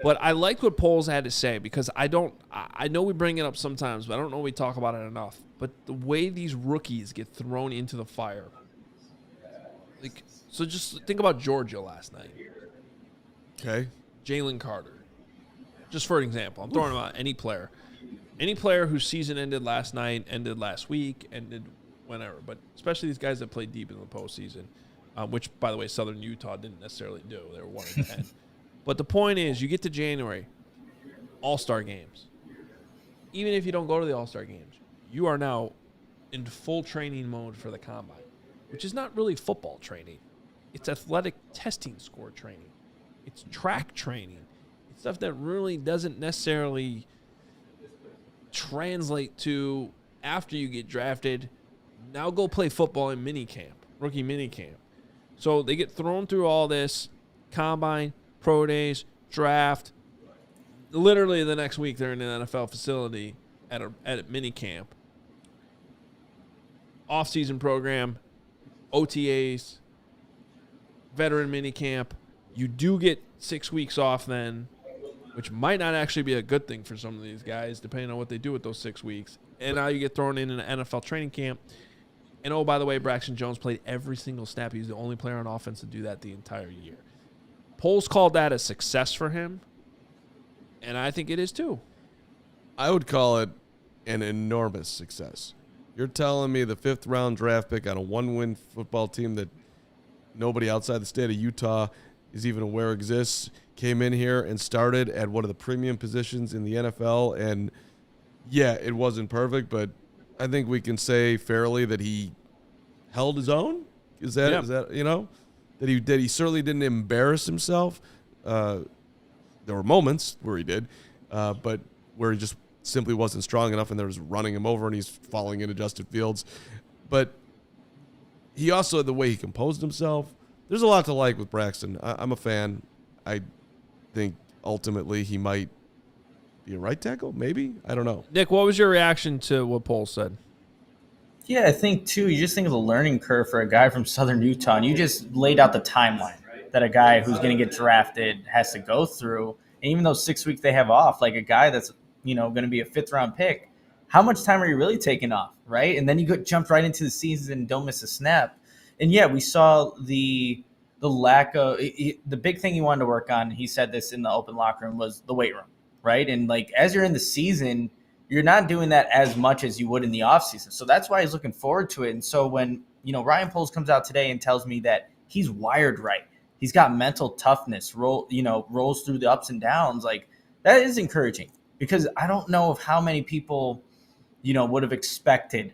But I liked what Poles had to say because I know we bring it up sometimes, but I don't know we talk about it enough. But the way these rookies get thrown into the fire. So just think about Georgia last night. Okay. Jalen Carter. Just for an example, I'm throwing out any player. Any player whose season ended last night, ended last week, ended whenever. But especially these guys that played deep in the postseason, which, by the way, Southern Utah didn't necessarily do. They were 1-10. But the point is, you get to January, All-Star games. Even if you don't go to the All-Star games, you are now in full training mode for the combine, which is not really football training. It's athletic testing score training. It's track training. It's stuff that really doesn't necessarily translate to after you get drafted. Now go play football in minicamp, rookie minicamp. So they get thrown through all this combine, pro days, draft. Literally the next week they're in an NFL facility at a minicamp. Off-season program, OTAs, veteran minicamp. You do get 6 weeks off then, which might not actually be a good thing for some of these guys, depending on what they do with those 6 weeks. And now you get thrown in an NFL training camp. And, oh, by the way, Braxton Jones played every single snap. He was the only player on offense to do that the entire year. Polls called that a success for him, and I think it is too. I would call it an enormous success. You're telling me the 5th-round draft pick on a 1-win football team that nobody outside the state of Utah is even aware exists came in here and started at one of the premium positions in the NFL, and yeah, it wasn't perfect, but I think we can say fairly that he held his own. Is that that he certainly didn't embarrass himself. There were moments where he did, but where he just simply wasn't strong enough, and there was running him over, and he's falling into Justin Fields. But he also, the way he composed himself, there's a lot to like with Braxton. I'm a fan. I think ultimately he might be a right tackle, maybe. I don't know. Nick, what was your reaction to what Pohl said? Yeah, I think, too, you just think of the learning curve for a guy from Southern Utah, and you just laid out the timeline that a guy who's going to get drafted has to go through. And even those 6 weeks they have off, like a guy that's, going to be a 5th-round pick, how much time are you really taking off, right? And then you jumped right into the season and don't miss a snap. And yeah, we saw the lack of the big thing he wanted to work on. He said this in the open locker room was the weight room, right? And like as you're in the season, you're not doing that as much as you would in the offseason. So that's why he's looking forward to it. And so when, Ryan Poles comes out today and tells me that he's wired right, he's got mental toughness, rolls through the ups and downs, like that is encouraging, because I don't know of how many people, would have expected,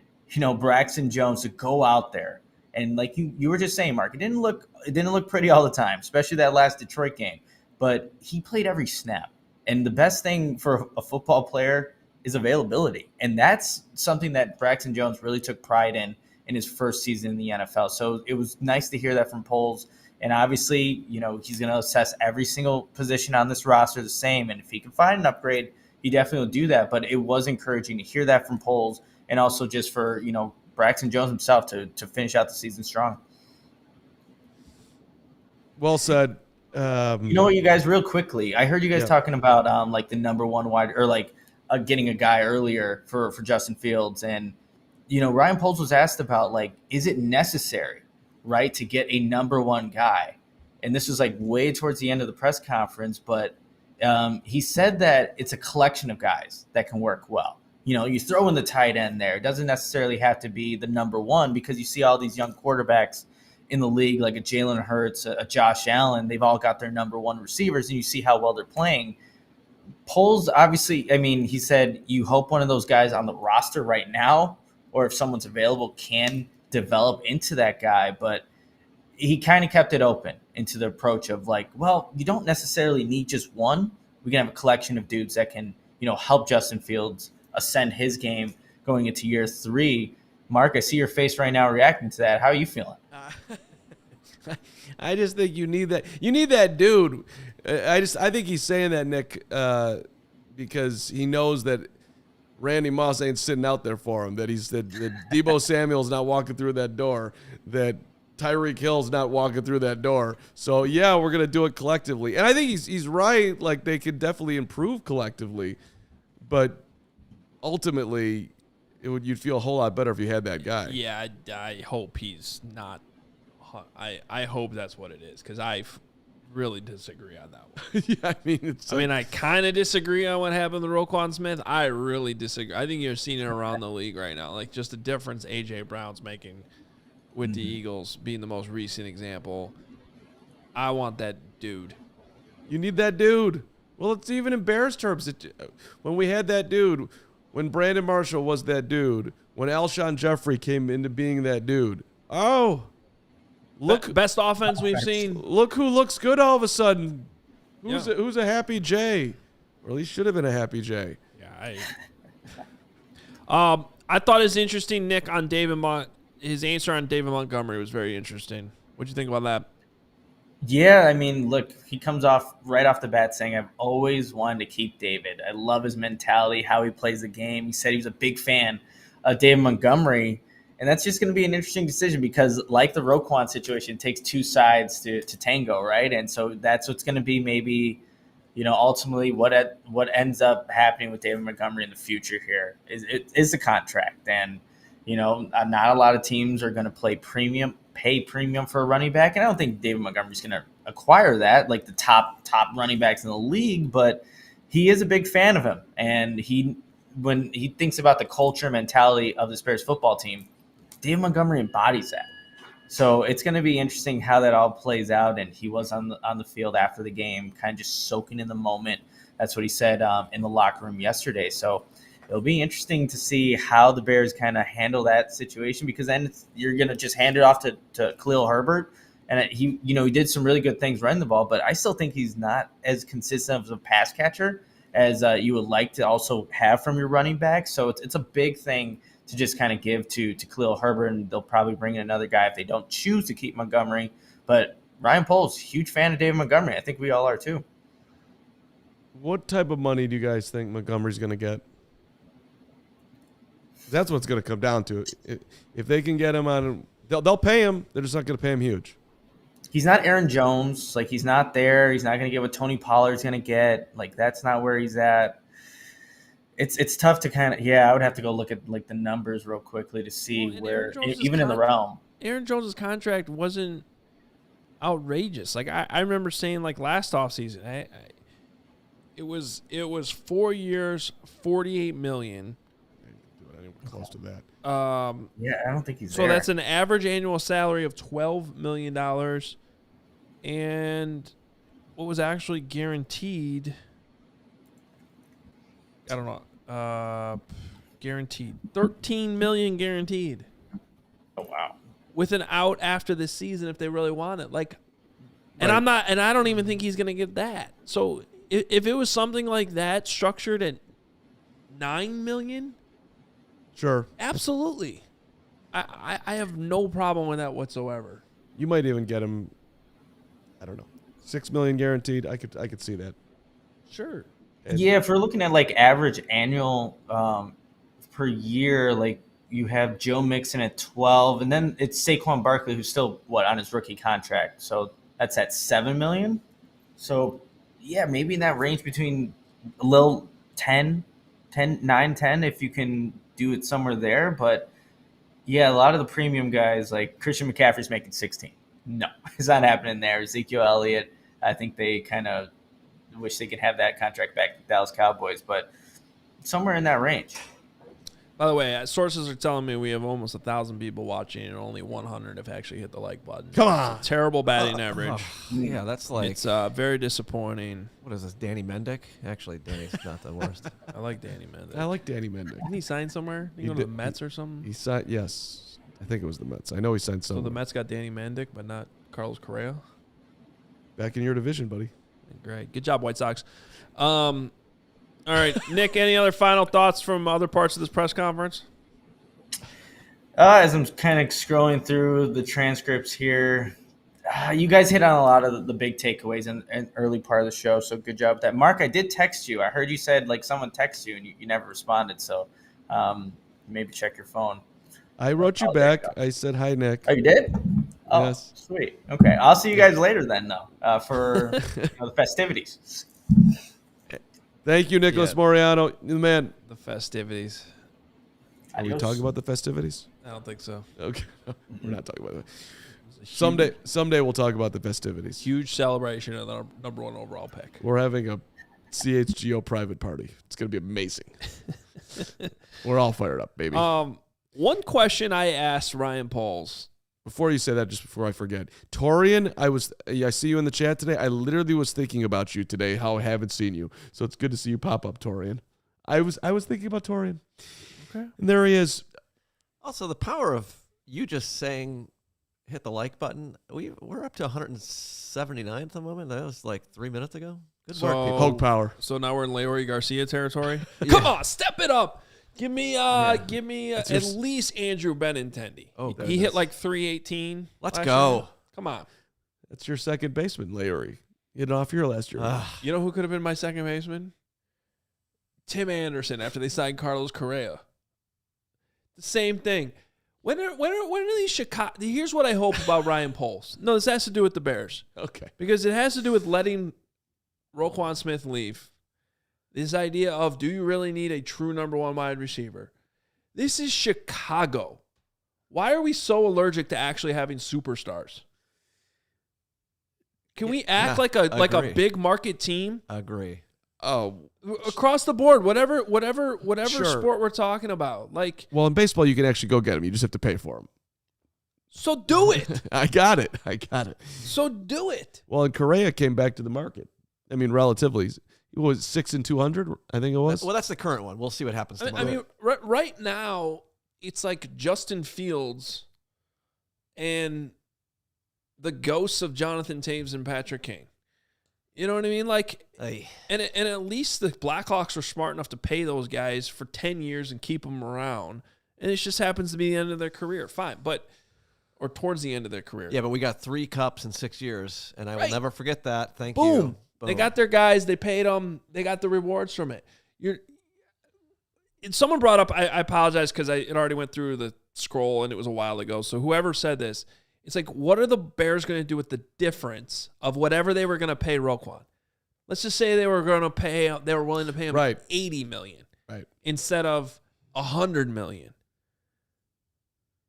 Braxton Jones to go out there. And like you were just saying, Mark, it didn't look pretty all the time, especially that last Detroit game. But he played every snap. And the best thing for a football player is availability. And that's something that Braxton Jones really took pride in his first season in the NFL. So it was nice to hear that from Poles. And obviously, he's going to assess every single position on this roster the same. And if he can find an upgrade, he definitely will do that. But it was encouraging to hear that from Poles, and also just for, Braxton Jones himself to finish out the season strong. Well said. You know what, you guys, real quickly, I heard you guys talking about like the number one wide, or like getting a guy earlier for Justin Fields. And, Ryan Poles was asked about, like, is it necessary, right, to get a number one guy? And this was like way towards the end of the press conference, but he said that it's a collection of guys that can work well. You throw in the tight end there. It doesn't necessarily have to be the number one, because you see all these young quarterbacks in the league, like a Jalen Hurts, a Josh Allen. They've all got their number one receivers, and you see how well they're playing. Poles, obviously, I mean, he said you hope one of those guys on the roster right now, or if someone's available, can develop into that guy. But he kind of kept it open into the approach of like, well, you don't necessarily need just one. We can have a collection of dudes that can, help Justin Fields ascend his game going into year 3. Mark, I see your face right now reacting to that. How are you feeling? I just think you need that. You need that dude. I think he's saying that, Nick, because he knows that Randy Moss ain't sitting out there for him. That Deebo Samuel's not walking through that door. That Tyreek Hill's not walking through that door. So yeah, we're gonna do it collectively. And I think he's right. Like, they could definitely improve collectively, but ultimately, you'd feel a whole lot better if you had that guy. Yeah, I hope he's not. I hope that's what it is, because I really disagree on that one. Yeah, I kind of disagree on what happened to Roquan Smith. I really disagree. I think you're seeing it around the league right now, like just the difference A.J. Brown's making with the Eagles being the most recent example. I want that dude. You need that dude. Well, it's even in Bears terms. When we had that dude, when Brandon Marshall was that dude, when Alshon Jeffrey came into being that dude. Oh, look, best offense we've seen. Look who looks good all of a sudden. Who's a happy J? Or at least should have been a happy J. Yeah, I thought it was interesting, Nick, on his answer on David Montgomery was very interesting. What'd you think about that? Yeah, look, he comes off right off the bat saying, I've always wanted to keep David. I love his mentality, how he plays the game. He said he was a big fan of David Montgomery. And that's just going to be an interesting decision, because like the Roquan situation, it takes two sides to tango, right? And so that's what's going to be maybe, ultimately what ends up happening with David Montgomery in the future here is the contract. And, not a lot of teams are going to pay premium for a running back. And I don't think David Montgomery's going to acquire that, like the top running backs in the league, but he is a big fan of him. And when he thinks about the culture and mentality of this Bears football team, David Montgomery embodies that. So it's going to be interesting how that all plays out. And he was on the field after the game, kind of just soaking in the moment. That's what he said in the locker room yesterday. So it'll be interesting to see how the Bears kind of handle that situation, because then you're going to just hand it off to Khalil Herbert. And he did some really good things running the ball, but I still think he's not as consistent of a pass catcher as you would like to also have from your running back. So it's a big thing to just kind of give to Khalil Herbert, and they'll probably bring in another guy if they don't choose to keep Montgomery. But Ryan Poles, huge fan of David Montgomery. I think we all are too. What type of money do you guys think Montgomery's going to get? That's what's going to come down to. If they can get him on, they'll pay him. They're just not going to pay him huge. He's not Aaron Jones. Like, he's not there. He's not going to get what Tony Pollard's going to get. Like, that's not where he's at. It's tough to kind of I would have to go look at like the numbers real quickly to see Well, and where Aaron Jones' even in the realm. Aaron Jones' contract wasn't outrageous. Like I remember saying like last offseason, it was 4 years, $48 million. Close to that. Yeah, I don't think he's so there. that's an average annual salary of $12 million, and what was actually guaranteed? I don't know. Guaranteed $13 million guaranteed. Oh wow. With an out after this season if they really want it. Like, and Right. I don't even think he's going to get that. So if it was something like that structured at $9 million, Sure. absolutely. I have no problem with that whatsoever. You might even get him, I don't know, $6 million guaranteed. I could see that. Sure. And Yeah, if we're looking at like average annual per year, like you have Joe Mixon at 12, and then it's Saquon Barkley who's still on his rookie contract, so that's at $7 million. So yeah, maybe in that range between a little 10, 9, 10, if you can do it somewhere there. But yeah, a lot of the premium guys like Christian McCaffrey's making 16. No, it's not happening there. Ezekiel Elliott, I think they kind of wish they could have that contract back to the Dallas Cowboys, but somewhere in that range. By the way, sources are telling me we have almost 1,000 people watching and only 100 have actually hit the like button. Come on. It's a terrible batting average. Yeah, that's like It's very disappointing. what is this? Danny Mendick? Actually, Danny's not the worst. I like Danny Mendick. I like Danny Mendick. Didn't he sign somewhere? Did he He go to the did- Mets or something? He signed, yes. I think it was the Mets. I know he signed So some. the Mets got Danny Mendick, but not Carlos Correa. Back in your division, buddy. Great. Good job, White Sox. All right, Nick, any other final thoughts from other parts of this press conference? As I'm kind of scrolling through the transcripts here, you guys hit on a lot of the big takeaways in early part of the show, so good job with that. Mark, I did text you. I heard you said like someone texted you and you never responded, so maybe check your phone. I wrote you Oh, there you back. I said, hi, Nick. Oh, you did? Oh, Yes. sweet. Okay, I'll see you guys later then, though, for the festivities. Thank you, Nicholas Yeah. Moriano. The man. The festivities. Are we Adios. talking about the festivities? I don't think so. Okay. We're not talking about that. It's a Someday we'll talk about the festivities. huge celebration of the number one overall pick. We're having a CHGO private party. It's going to be amazing. We're all fired up, baby. One question I asked Ryan Pauls. Before you say that, just before I forget, Torian, I see you in the chat today. I literally was thinking about you today, how I haven't seen you. So it's good to see you pop up, Torian. I was thinking about Torian. Okay. And there he is. Also, the power of you just saying hit the like button. We're up to 179 at the moment. That was like 3 minutes ago. Good work, So- people. Hulk power. So now we're in Leroy Garcia territory. Come on, step it up. Give me at least Andrew Benintendi. Oh, he goodness. hit like 318. Let's last go. year. Come on. That's your second baseman, Larry. You had an off year last year. You know who could have been my second baseman? Tim Anderson after they signed Carlos Correa. The same thing. When are these Chicago? Here's what I hope about Ryan Pauls. No, this has to do with the Bears. Okay. Because it has to do with letting Roquan Smith leave. This idea of, do you really need a true number one wide receiver? This is Chicago. Why are we so allergic to actually having superstars? Can we act like a agree. big market team Agree. Oh, across the board? Whatever Sure. sport we're talking about, like, well, in baseball, you can actually go get him. You just have to pay for him. so do it. I got it. So do it. Well, and Correa came back to the market. I mean, relatively. It was 6 and 200, I think it was. Well, that's the current one. We'll see what happens tomorrow. I mean, right now it's like Justin Fields and the ghosts of Jonathan Taves and Patrick King. You know what I mean? Like, Hey. and at least the Blackhawks are smart enough to pay those guys for 10 years and keep them around. And it just happens to be the end of their career. Fine, or towards the end of their career. Yeah, but we got 3 cups in 6 years, and I will Right. never forget that. Thank Boom. you. They got their guys. They paid them. They got the rewards from it. Someone brought up, I apologize because it already went through the scroll and it was a while ago. So whoever said this, it's like, what are the Bears going to do with the difference of whatever they were going to pay Roquan? Let's just say they were willing to pay him Right. $80 million. Right. instead of $100 million.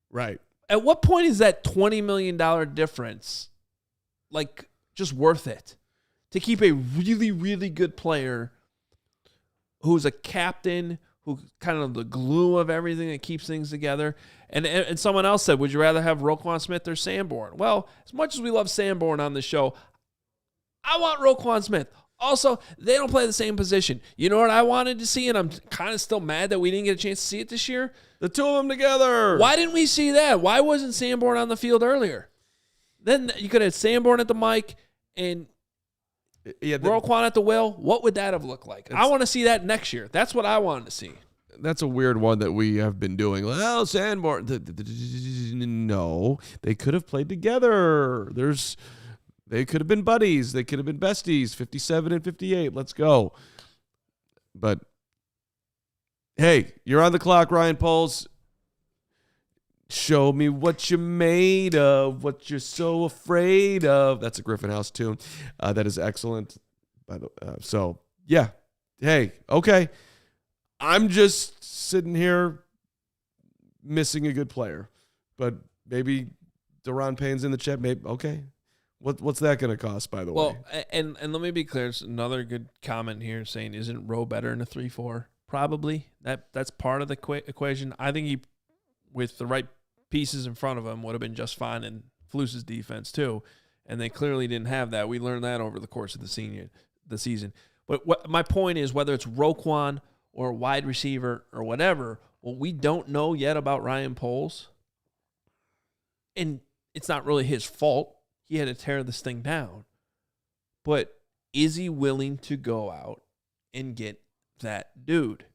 Right. At what point is that $20 million difference like just worth it to keep a really, really good player who's a captain, who kind of the glue of everything that keeps things together? And someone else said, would you rather have Roquan Smith or Sanborn? Well, as much as we love Sanborn on the show, I want Roquan Smith. Also, they don't play the same position. You know what I wanted to see, and I'm kind of still mad that we didn't get a chance to see it this year? The two of them together. Why didn't we see that? Why wasn't Sanborn on the field earlier? Then you could have Sanborn at the mic and Roquan at the wheel. What would that have looked like? I want to see that next year. That's what I wanted to see. That's a weird one that we have been doing. Well, Sanborn. No, they could have played together. They could have been buddies. They could have been besties. 57 and 58. Let's go. But hey, you're on the clock, Ryan Poles. Show me what you're made of, what you're so afraid of. That's a Griffin House tune. That is excellent. So, yeah. Hey, okay. I'm just sitting here missing a good player. But maybe Deron Payne's in the chat. Maybe, okay. What's that going to cost, by the way? Well, and let me be clear. It's another good comment here saying, isn't Rowe better in a 3-4? Probably. That's part of the equation. I think he, with the right pieces in front of him, would have been just fine in Flus's defense too. And they clearly didn't have that. We learned that over the course of the season. But my point is, whether it's Roquan or wide receiver or whatever, what we don't know yet about Ryan Poles, and it's not really his fault. He had to tear this thing down. But is he willing to go out and get that dude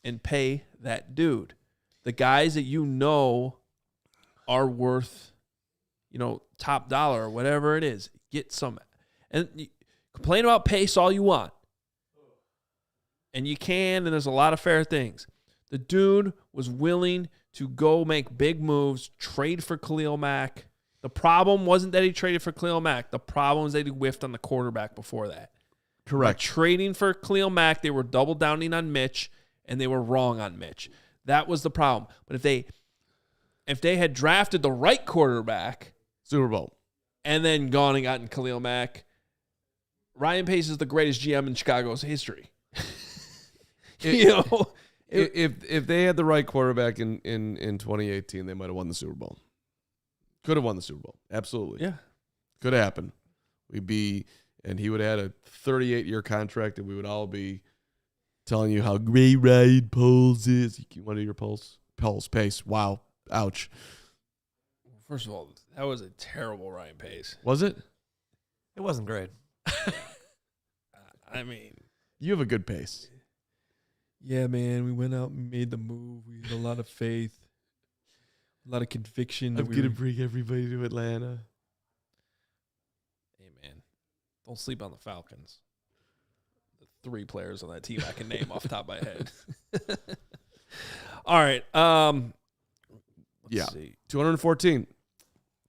and pay that dude? The guys that you know are worth, top dollar or whatever it is. Get some. And you complain about pace all you want. And you can, and there's a lot of fair things. The dude was willing to go make big moves, trade for Khalil Mack. The problem wasn't that he traded for Khalil Mack. The problem was that he whiffed on the quarterback before that. Correct. By trading for Khalil Mack, they were double downing on Mitch, and they were wrong on Mitch. That was the problem. But if they had drafted the right quarterback, Super Bowl, and then gone and gotten Khalil Mack, Ryan Pace is the greatest GM in Chicago's history. If they had the right quarterback in 2018, they might have won the Super Bowl. Could have won the Super Bowl. Absolutely. Yeah. Could have happened. And he would have had a 38-year contract, and we would all be telling you how great Ryan Poles is. You want to do your Poles? Pace. Wow. Ouch. First of all, that was a terrible Ryan Pace. Was it? It wasn't great. I mean, you have a good pace. Yeah, man. We went out and made the move. We had a lot of faith, a lot of conviction. I'm going to bring everybody to Atlanta. Hey, man. Don't sleep on the Falcons. The 3 players on that team I can name off the top of my head. All right. Let's see. 214.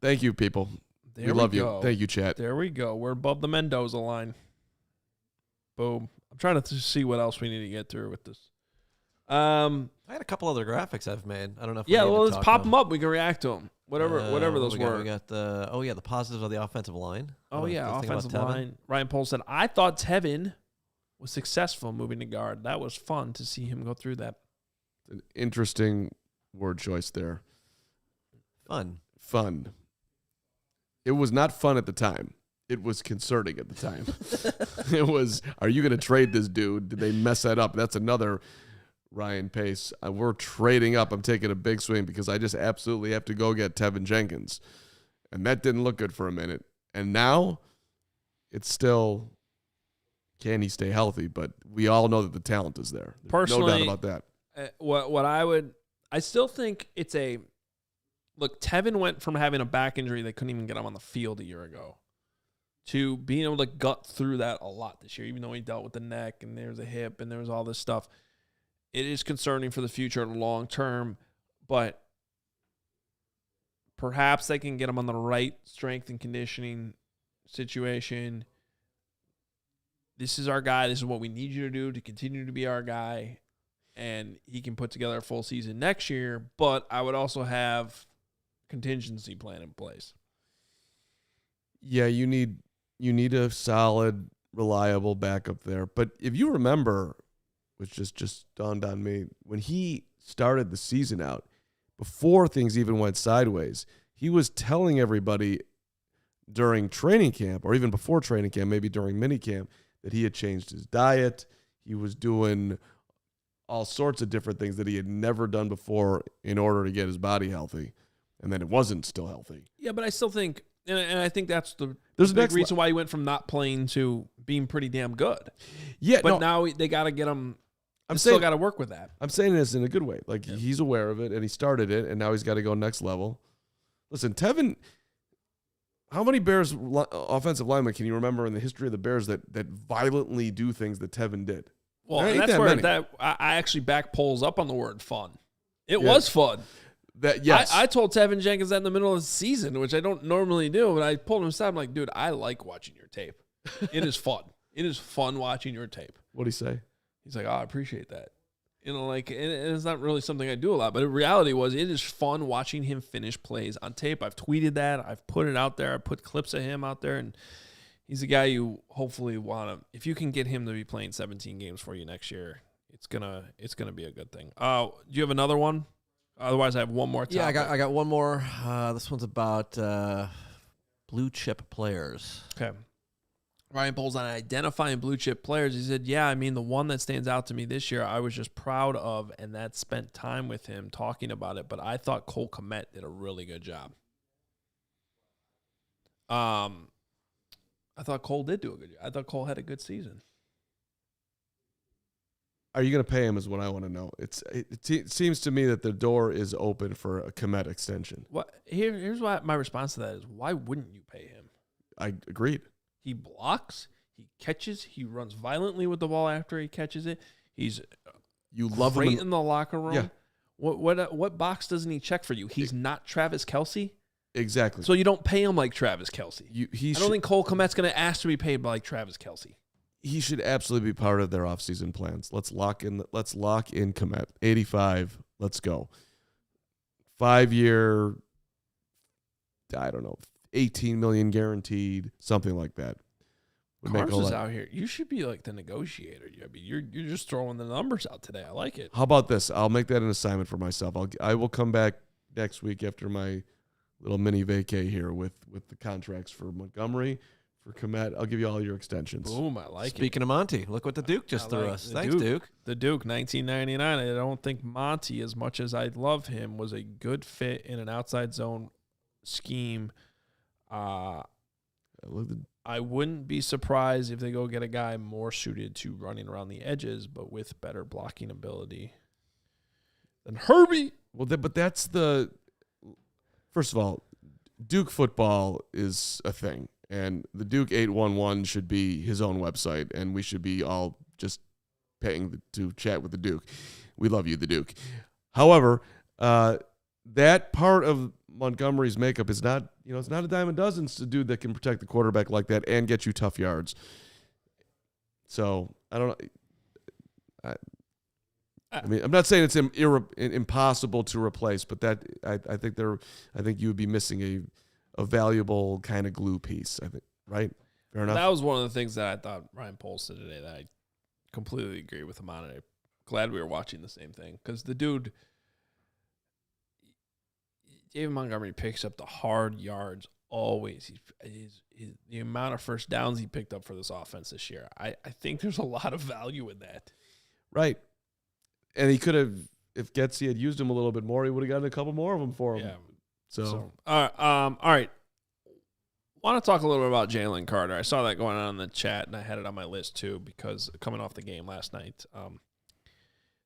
Thank you, people. We love you. Thank you, chat. There we go. We're above the Mendoza line. Boom. I'm trying to see what else we need to get through with this. I had a couple other graphics I've made. I don't know if let's pop them up. We can react to them. Whatever those were. We got the positives of the offensive line. Offensive line. Ryan Pohl said, I thought Tevin was successful moving to guard. That was fun to see him go through that. An interesting word choice there. Fun. It was not fun at the time. It was concerning at the time. It was, are you going to trade this dude? Did they mess that up? That's another Ryan Pace. We're trading up. I'm taking a big swing because I just absolutely have to go get Tevin Jenkins. And that didn't look good for a minute. And now it's still, can he stay healthy? But we all know that the talent is there. Personally, no doubt about that. I still think it's look, Tevin went from having a back injury that couldn't even get him on the field a year ago to being able to gut through that a lot this year, even though he dealt with the neck and there's a hip and there's all this stuff. It is concerning for the future and long term, but perhaps they can get him on the right strength and conditioning situation. This is our guy. This is what we need you to do to continue to be our guy. and he can put together a full season next year. But I would also have contingency plan in place. Yeah, you need a solid, reliable backup there. But if you remember, which just dawned on me, when he started the season out, before things even went sideways, he was telling everybody during training camp, or even before training camp, maybe during minicamp, that he had changed his diet. He was doing all sorts of different things that he had never done before in order to get his body healthy. And then it wasn't still healthy. Yeah, but I still think, and I think that's the There's big reason why he went from not playing to being pretty damn good. Yeah, but now they got to get him. I'm still got to work with that. I'm saying this in a good way. Like, he's aware of it, and he started it, and now he's got to go next level. Listen, Tevin, how many Bears offensive linemen can you remember in the history of the Bears that violently do things that Tevin did? Well, and that's where I actually back polls up on the word fun. It was fun. Yes. I told Tevin Jenkins that in the middle of the season, which I don't normally do, but I pulled him aside. I'm like, dude, I like watching your tape. It is fun. It is fun watching your tape. What'd he say? He's like, oh, I appreciate that. You know, like, and it's not really something I do a lot, but the reality was it is fun watching him finish plays on tape. I've tweeted that. I've put it out there. I put clips of him out there, and he's a guy you hopefully want to, if you can get him to be playing 17 games for you next year, it's gonna be a good thing. Do you have another one? Otherwise, I have one more topic. Yeah, I got one more. This one's about blue chip players. Okay. Ryan Poles on identifying blue chip players. He said, yeah, I mean, the one that stands out to me this year, I was just proud of, and that spent time with him talking about it. But I thought Cole Kmet did a really good job. I thought Cole did do a good job. I thought Cole had a good season. Are you going to pay him is what I want to know. It seems to me that the door is open for a Kmet extension. Here's why my response to that is, why wouldn't you pay him? I agreed. He blocks, he catches, he runs violently with the ball after he catches it. He's great in the locker room. Yeah. What box doesn't he check for you? He's not Travis Kelce. Exactly. So you don't pay him like Travis Kelce. I don't think Cole Kmet's going to ask to be paid like Travis Kelce. He should absolutely be part of their offseason plans. Let's lock in Kmet. 85. Let's go. 5-year, I don't know, $18 million guaranteed, something like that. Cars is out here. You should be like the negotiator. I mean, you're just throwing the numbers out today. I like it. How about this? I'll make that an assignment for myself. I will come back next week after my little mini vacay here with the contracts for Montgomery, for Kmet. I'll give you all your extensions. Boom, I like it. Speaking of Monty, look what the Duke just threw us. Thanks, Duke. The Duke, 1999. I don't think Monty, as much as I love him, was a good fit in an outside zone scheme. I wouldn't be surprised if they go get a guy more suited to running around the edges, but with better blocking ability than Herbie. Well, but that's first of all, Duke football is a thing, and the Duke 811 should be his own website, and we should be all just paying to chat with the Duke. We love you, the Duke. However, that part of Montgomery's makeup is not, it's not a dime a dozen. It's a dude that can protect the quarterback like that and get you tough yards. So I don't know. I mean, I'm not saying it's impossible to replace, but that I think you would be missing a valuable kind of glue piece. I think, right? Fair enough. That was one of the things that I thought Ryan Poles said today that I completely agree with him on. I'm glad we were watching the same thing because the dude. David Montgomery picks up the hard yards always. The amount of first downs he picked up for this offense this year, I think there's a lot of value in that. Right. And he could have, if Getsy had used him a little bit more, he would have gotten a couple more of them for him. Yeah. So all right. Want to talk a little bit about Jalen Carter. I saw that going on in the chat, and I had it on my list too because coming off the game last night,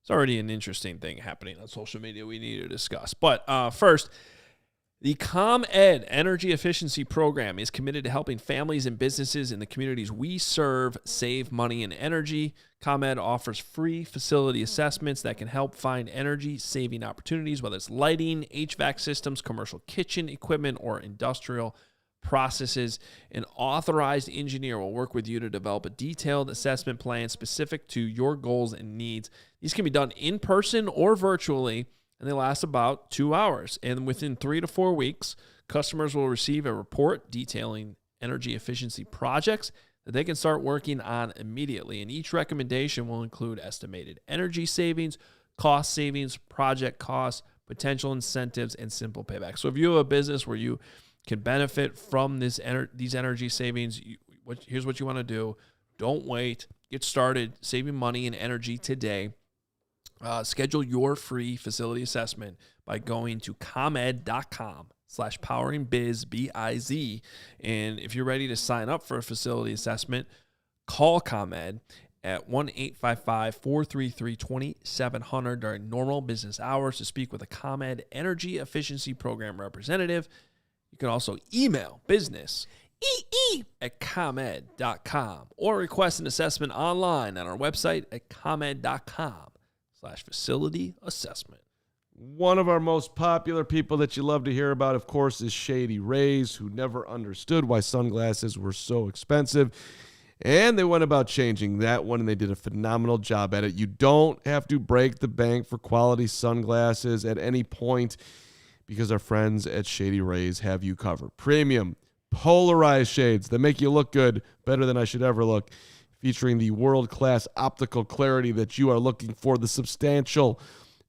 it's already an interesting thing happening on social media we need to discuss. But first, the ComEd Energy Efficiency Program is committed to helping families and businesses in the communities we serve save money and energy. ComEd offers free facility assessments that can help find energy-saving opportunities, whether it's lighting, HVAC systems, commercial kitchen equipment, or industrial processes. An authorized engineer will work with you to develop a detailed assessment plan specific to your goals and needs. These can be done in person or virtually, and they last about 2 hours. And within 3 to 4 weeks, customers will receive a report detailing energy efficiency projects that they can start working on immediately. And each recommendation will include estimated energy savings, cost savings, project costs, potential incentives, and simple payback. So if you have a business where you can benefit from these energy savings, here's what you want to do. Don't wait. Get started saving money and energy today. Schedule your free facility assessment by going to ComEd.com/poweringbiz, B-I-Z. And if you're ready to sign up for a facility assessment, call ComEd at 1-855-433-2700 during normal business hours to speak with a ComEd Energy Efficiency Program representative. You can also email business at ComEd.com or request an assessment online on our website at ComEd.com/facility assessment. One of our most popular people that you love to hear about, of course, is Shady Rays, who never understood why sunglasses were so expensive. And they went about changing that one, and they did a phenomenal job at it. You don't have to break the bank for quality sunglasses at any point because our friends at Shady Rays have you covered. Premium, polarized shades that make you look good, better than I should ever look, featuring the world-class optical clarity that you are looking for, the substantial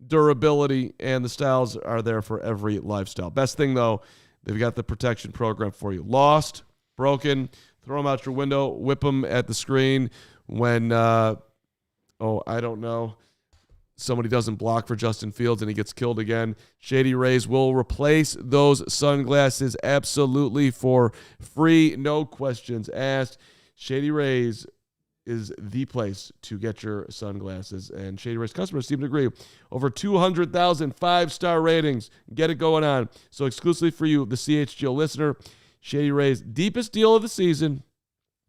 durability, and the styles are there for every lifestyle. Best thing, though, they've got the protection program for you. Lost, broken, throw them out your window, whip them at the screen when, I don't know, somebody doesn't block for Justin Fields and he gets killed again. Shady Rays will replace those sunglasses absolutely for free, no questions asked. Shady Rays is the place to get your sunglasses, and Shady Rays customers seem to agree. Over 200,000 five-star ratings. Get it going on. So exclusively for you, the CHGO listener, Shady Rays' deepest deal of the season.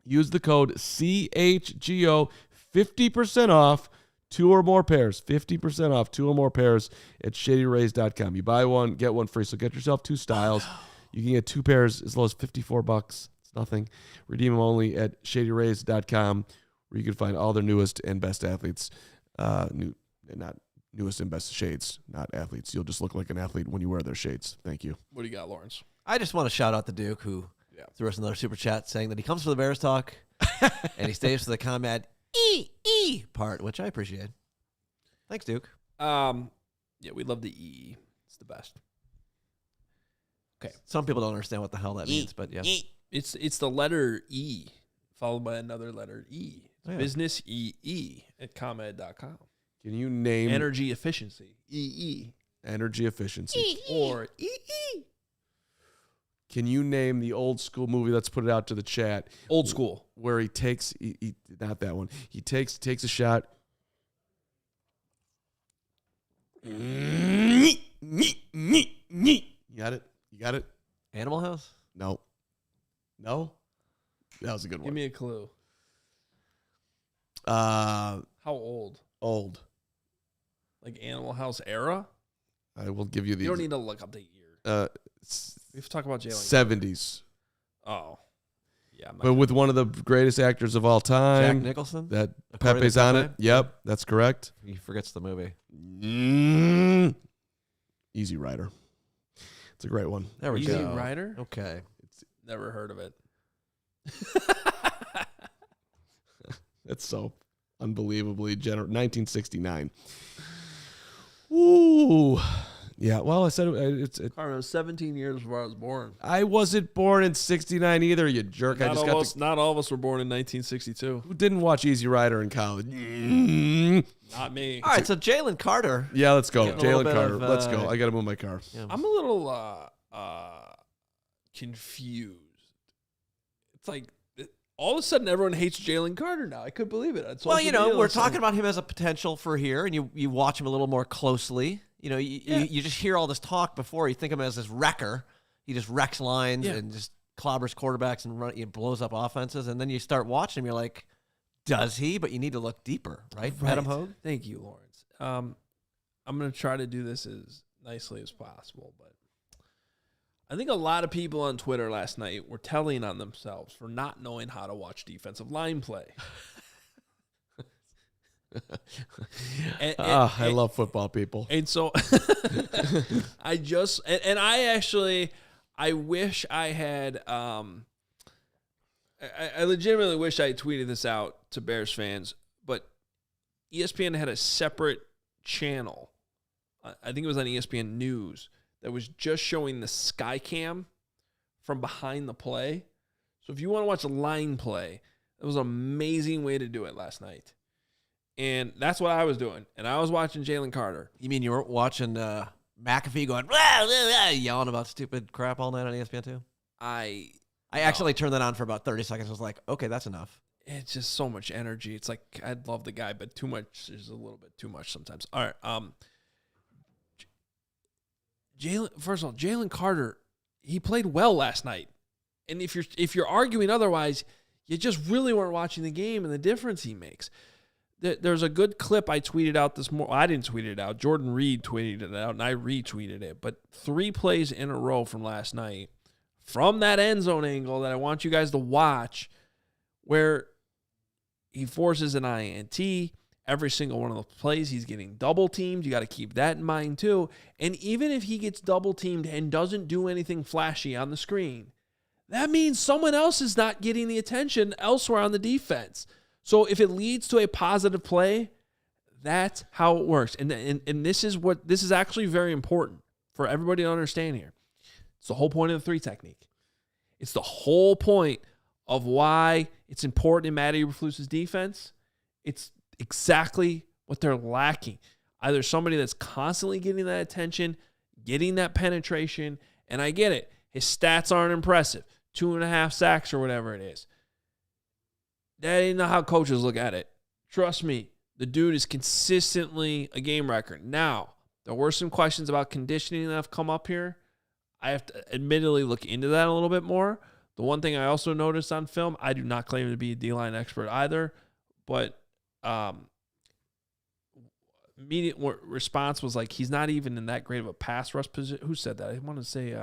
Use the code CHGO, 50% off 2 or more pairs. 50% off 2 or more pairs at shadyrays.com. You buy one, get one free. So get yourself 2 styles. You can get 2 pairs as low as $54. It's nothing. Redeem them only at shadyrays.com, where you can find all their newest and best athletes. Not newest and best shades, not athletes. You'll just look like an athlete when you wear their shades. Thank you. What do you got, Lawrence? I just want to shout out the Duke, who threw us another super chat saying that he comes for the Bears talk and he stays for the ComEd part, which I appreciate. Thanks, Duke. Yeah, we love the E. It's the best. Okay. Some people don't understand what the hell that means, but yeah. It's the letter E followed by another letter E. Oh, yeah. Business EE at ComEd.com. Can you name energy efficiency? EE. Energy efficiency. Or EE. Can you name the old school movie? Let's put it out to the chat. Old school. Where he takes, not that one. He takes a shot. You got it? You got it? Animal House? No. No? That was a good one. Give me a clue. How old? Old. Like Animal House era? I will give you the. You don't need to look up the year. We have to talk about Jalen. 70s. Oh. Yeah. But with one of the greatest actors of all time. Jack Nicholson? That According Pepe's to on Pepe? it. Yep, that's correct. He forgets the movie. Easy Rider. It's a great one. There we Easy go. Rider? Okay. Never heard of it. That's so unbelievably generous. 1969. Ooh. Yeah, well, I said it's. Carmen, 17 years before I was born. I wasn't born in 69 either, you jerk. Not all of us were born in 1962. Who didn't watch Easy Rider in college? Not me. All right, so Jalen Carter. Yeah, let's go. Getting a little Jalen bit Carter. of, Let's go. I got to move my car. Yeah. I'm a little confused. It's like all of a sudden everyone hates Jalen Carter now. I couldn't believe it. Well, we're talking about him as a potential for here, and you watch him a little more closely. You just hear all this talk before. You think of him as this wrecker. He just wrecks lines and just clobbers quarterbacks and he blows up offenses. And then you start watching him. You're like, does he? But you need to look deeper, right? Adam Hoge? Thank you, Lawrence. I'm going to try to do this as nicely as possible, but I think a lot of people on Twitter last night were telling on themselves for not knowing how to watch defensive line play. I love football people. And so I wish I had, I legitimately wish I had tweeted this out to Bears fans, but ESPN had a separate channel. I think it was on ESPN News that was just showing the sky cam from behind the play. So if you want to watch a line play, it was an amazing way to do it last night. And that's what I was doing. And I was watching Jalen Carter. You mean you weren't watching McAfee going, blah, blah, blah, yelling about stupid crap all night on ESPN too? I actually turned that on for about 30 seconds. I was like, okay, that's enough. It's just so much energy. It's like, I love the guy, but too much is a little bit too much sometimes. All right. First of all, Jalen Carter, he played well last night. And if you're arguing otherwise, you just really weren't watching the game and the difference he makes. There's a good clip I tweeted out this morning. I didn't tweet it out. Jordan Reed tweeted it out, and I retweeted it. But 3 plays in a row from last night, from that end zone angle that I want you guys to watch, where he forces an INT. Every single one of the plays, he's getting double teamed. You got to keep that in mind too. And even if he gets double teamed and doesn't do anything flashy on the screen, that means someone else is not getting the attention elsewhere on the defense. So if it leads to a positive play, that's how it works. And this is actually very important for everybody to understand here. It's the whole point of the 3 technique. It's the whole point of why it's important in Matt Eberflus's defense. It's exactly what they're lacking. Either somebody that's constantly getting that attention, getting that penetration, and I get it. His stats aren't impressive. 2.5 sacks or whatever it is. That ain't how coaches look at it. Trust me, the dude is consistently a game record. Now, there were some questions about conditioning that have come up here. I have to admittedly look into that a little bit more. The one thing I also noticed on film, I do not claim to be a D-line expert either, but immediate response was like, he's not even in that great of a pass rush position. Who said that? I want to say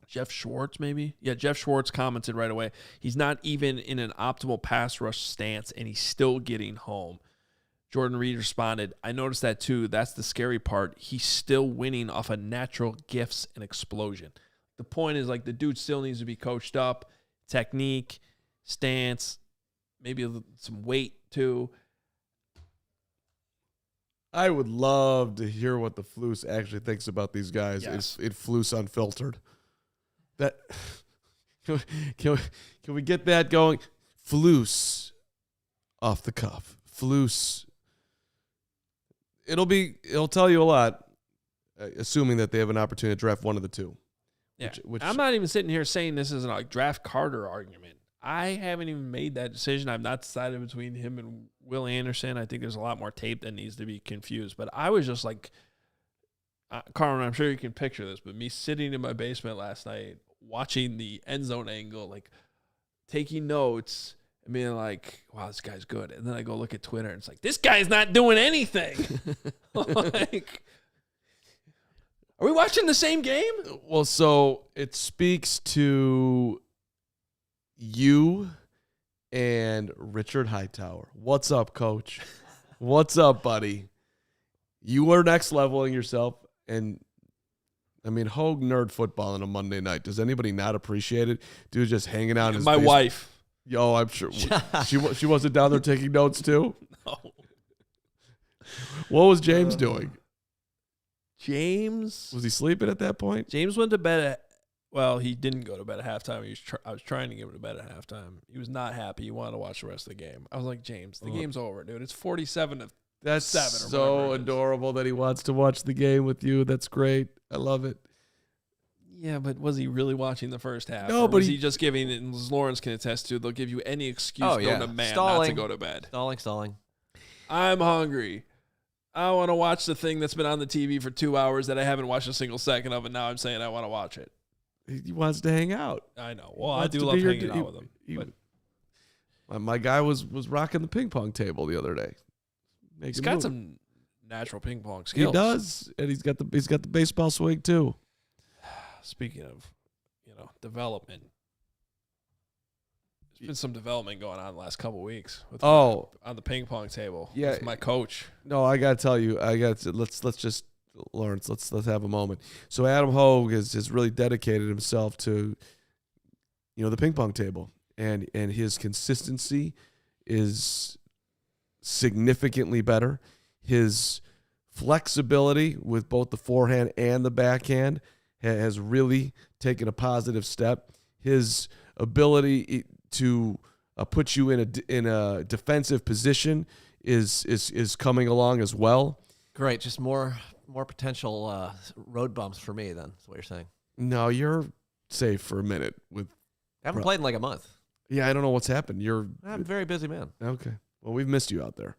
Jeff Schwartz, maybe? Yeah, Jeff Schwartz commented right away. He's not even in an optimal pass rush stance, and he's still getting home. Jordan Reed responded, I noticed that too. That's the scary part. He's still winning off of natural gifts and explosion. The point is, like, the dude still needs to be coached up. Technique, stance, maybe some weight too. I would love to hear what the Flus actually thinks about these guys. Yes. It's Flus Unfiltered. That can we get that going? Flus off the cuff. Flus. It'll tell you a lot, assuming that they have an opportunity to draft one of the 2. Yeah. Which I'm not even sitting here saying this is a draft Carter argument. I haven't even made that decision. I've not decided between him and Will Anderson. I think there's a lot more tape that needs to be confused. But I was just like, Carmen, I'm sure you can picture this, but me sitting in my basement last night watching the end zone angle, like taking notes and being like, wow, this guy's good. And then I go look at Twitter and it's like, this guy's not doing anything. Like, are we watching the same game? Well, so it speaks to you and Richard Hightower. What's up, coach? What's up, buddy? You are next leveling yourself. And I mean, Hoge nerd football on a Monday night. Does anybody not appreciate it? Dude, just hanging out in his My basement. wife. Yo, I'm sure she wasn't down there taking notes too. No. What was James doing? James Was he sleeping at that point? James went to bed well, he didn't go to bed at halftime. I was trying to get him to bed at halftime. He was not happy. He wanted to watch the rest of the game. I was like, James, the game's over, dude. It's 47-7. That's so adorable that he wants to watch the game with you. That's great. I love it. Yeah, but was he really watching the first half? No, or but was he just giving it, and as Lawrence can attest to, they'll give you any excuse known to man not to go to bed. Stalling. I'm hungry. I want to watch the thing that's been on the TV for 2 hours that I haven't watched a single second of, and now I'm saying I want to watch it. He wants to hang out. I know. Well, I do love hanging out with him. But my guy was rocking the ping pong table the other day. He's got some natural ping pong skills. He does, and he's got the baseball swing too. speaking of, development, there's been some development going on the last couple of weeks. On the ping pong table. Yeah, with my coach. No, I gotta tell you, let's just Lawrence, let's have a moment. So Adam Hoge has really dedicated himself to, the ping pong table, and his consistency is significantly better. His flexibility with both the forehand and the backhand has really taken a positive step. His ability to put you in a defensive position is coming along as well. Great, just more potential road bumps for me. Then that's what you're saying. No, you're safe for a minute. I haven't played in like a month. Yeah, I don't know what's happened. I'm a very busy man. Okay. Well, we've missed you out there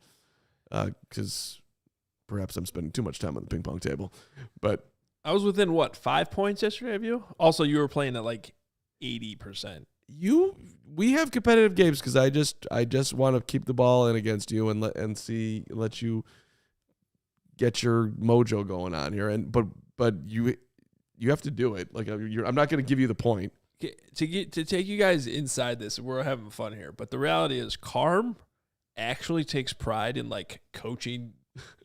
because perhaps I'm spending too much time on the ping pong table. But I was within 5 points yesterday of you. Also, you were playing at like 80%. We have competitive games because I just want to keep the ball in against you and let you get your mojo going on here. But you have to do it. Like I'm not going to give you the point. To take you guys inside this, we're having fun here. But the reality is, Carm actually takes pride in like coaching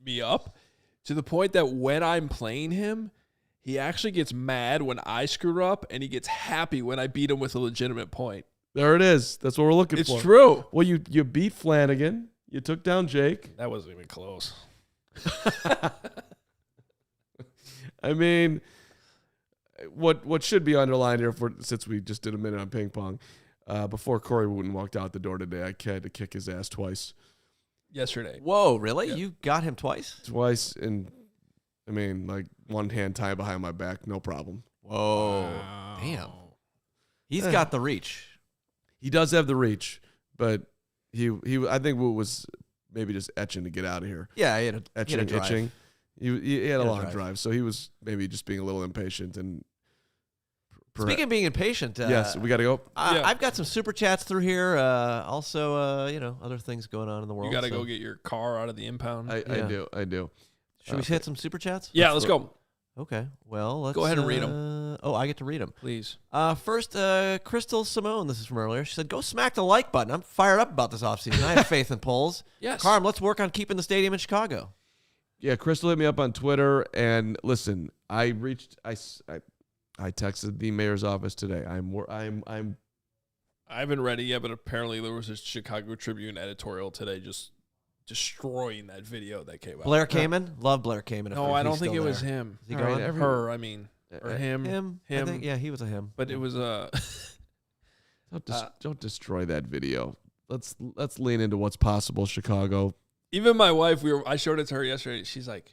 me up to the point that when I'm playing him, he actually gets mad when I screw up, and he gets happy when I beat him with a legitimate point. There it is. That's what we're looking for. It's true. Well, you beat Flanagan. You took down Jake. That wasn't even close. I mean, what should be underlined here, since we just did a minute on ping pong, before Corey Wooten walked out the door today, I had to kick his ass twice. Yesterday. Whoa, really? Yeah. You got him twice? Twice, and I mean, like one hand tied behind my back, no problem. Whoa. Wow. Damn. He's got the reach. He does have the reach, but he I think Woo was maybe just etching to get out of here. Yeah, he had a Etching, drive. itching. He had a long drive. drive, so he was maybe just being a little impatient. And Speaking of being impatient, yes, we got to go. I've got some super chats through here. Also, other things going on in the world. You got to go get your car out of the impound. I do. Should we hit some super chats? Yeah, let's go. Okay. Well, let's go ahead and read them. Oh, I get to read them. Please. First, Crystal Simone, this is from earlier. She said, go smack the like button. I'm fired up about this offseason. I have faith in polls. Yes. Carm, let's work on keeping the stadium in Chicago. Yeah, Crystal hit me up on Twitter, and listen, I texted the mayor's office today. I haven't read it yet, but apparently there was a Chicago Tribune editorial today just destroying that video that came out. Blair Kamen? Love Blair Kamen. No, I don't think it was him. Is he All right, gone? Her, I mean. Or him. Him. I think, yeah, he was a him. But it was a... Don't destroy that video. Let's lean into what's possible, Chicago. Even my wife, I showed it to her yesterday. She's like,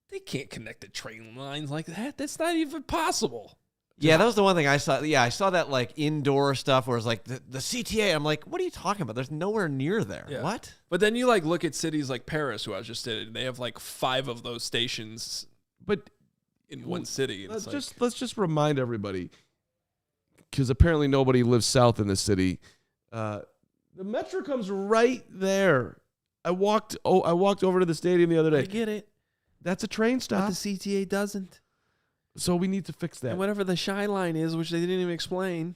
they can't connect the train lines like that. That's not even possible. Yeah, that was the one thing I saw. Yeah, I saw that like indoor stuff where it's like the CTA. I'm like, what are you talking about? There's nowhere near there. Yeah. What? But then you like look at cities like Paris, who I just did, and they have like 5 of those stations, but in one city. Let's just remind everybody, because apparently nobody lives south in the city. The metro comes right there. I walked over to the stadium the other day. I get it. That's a train stop. But the CTA doesn't. So we need to fix that. And whatever the Shy Line is, which they didn't even explain.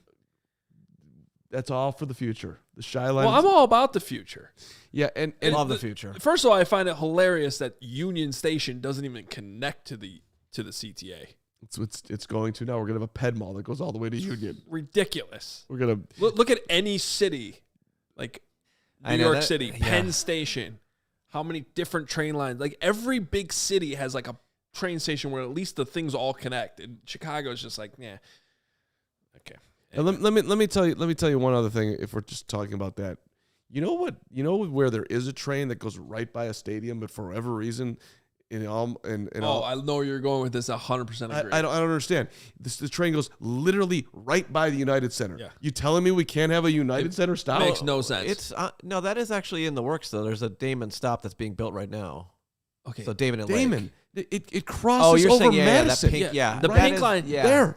That's all for the future. The Shy Line. Well, I'm all about the future. Yeah, and Love the future. First of all, I find it hilarious that Union Station doesn't even connect to the CTA. It's going to now. We're gonna have a ped mall that goes all the way to Union. Ridiculous. We're gonna look at any city, like New York City, yeah. Penn Station. How many different train lines? Like every big city has like a train station where at least the things all connect. And Chicago is just like, yeah, okay. And let me tell you one other thing. If we're just talking about that, you know what? You know where there is a train that goes right by a stadium, but for whatever reason, I know where you're going with this. 100% agree. I don't understand. The train goes literally right by the United Center. Yeah. You telling me we can't have a United Center stop? Makes no sense. It's no, that is actually in the works though. There's a Damon stop that's being built right now. Okay. So Damon and Lake. It crosses over that Madison. pink, yeah. The That pink is- line. Yeah. There.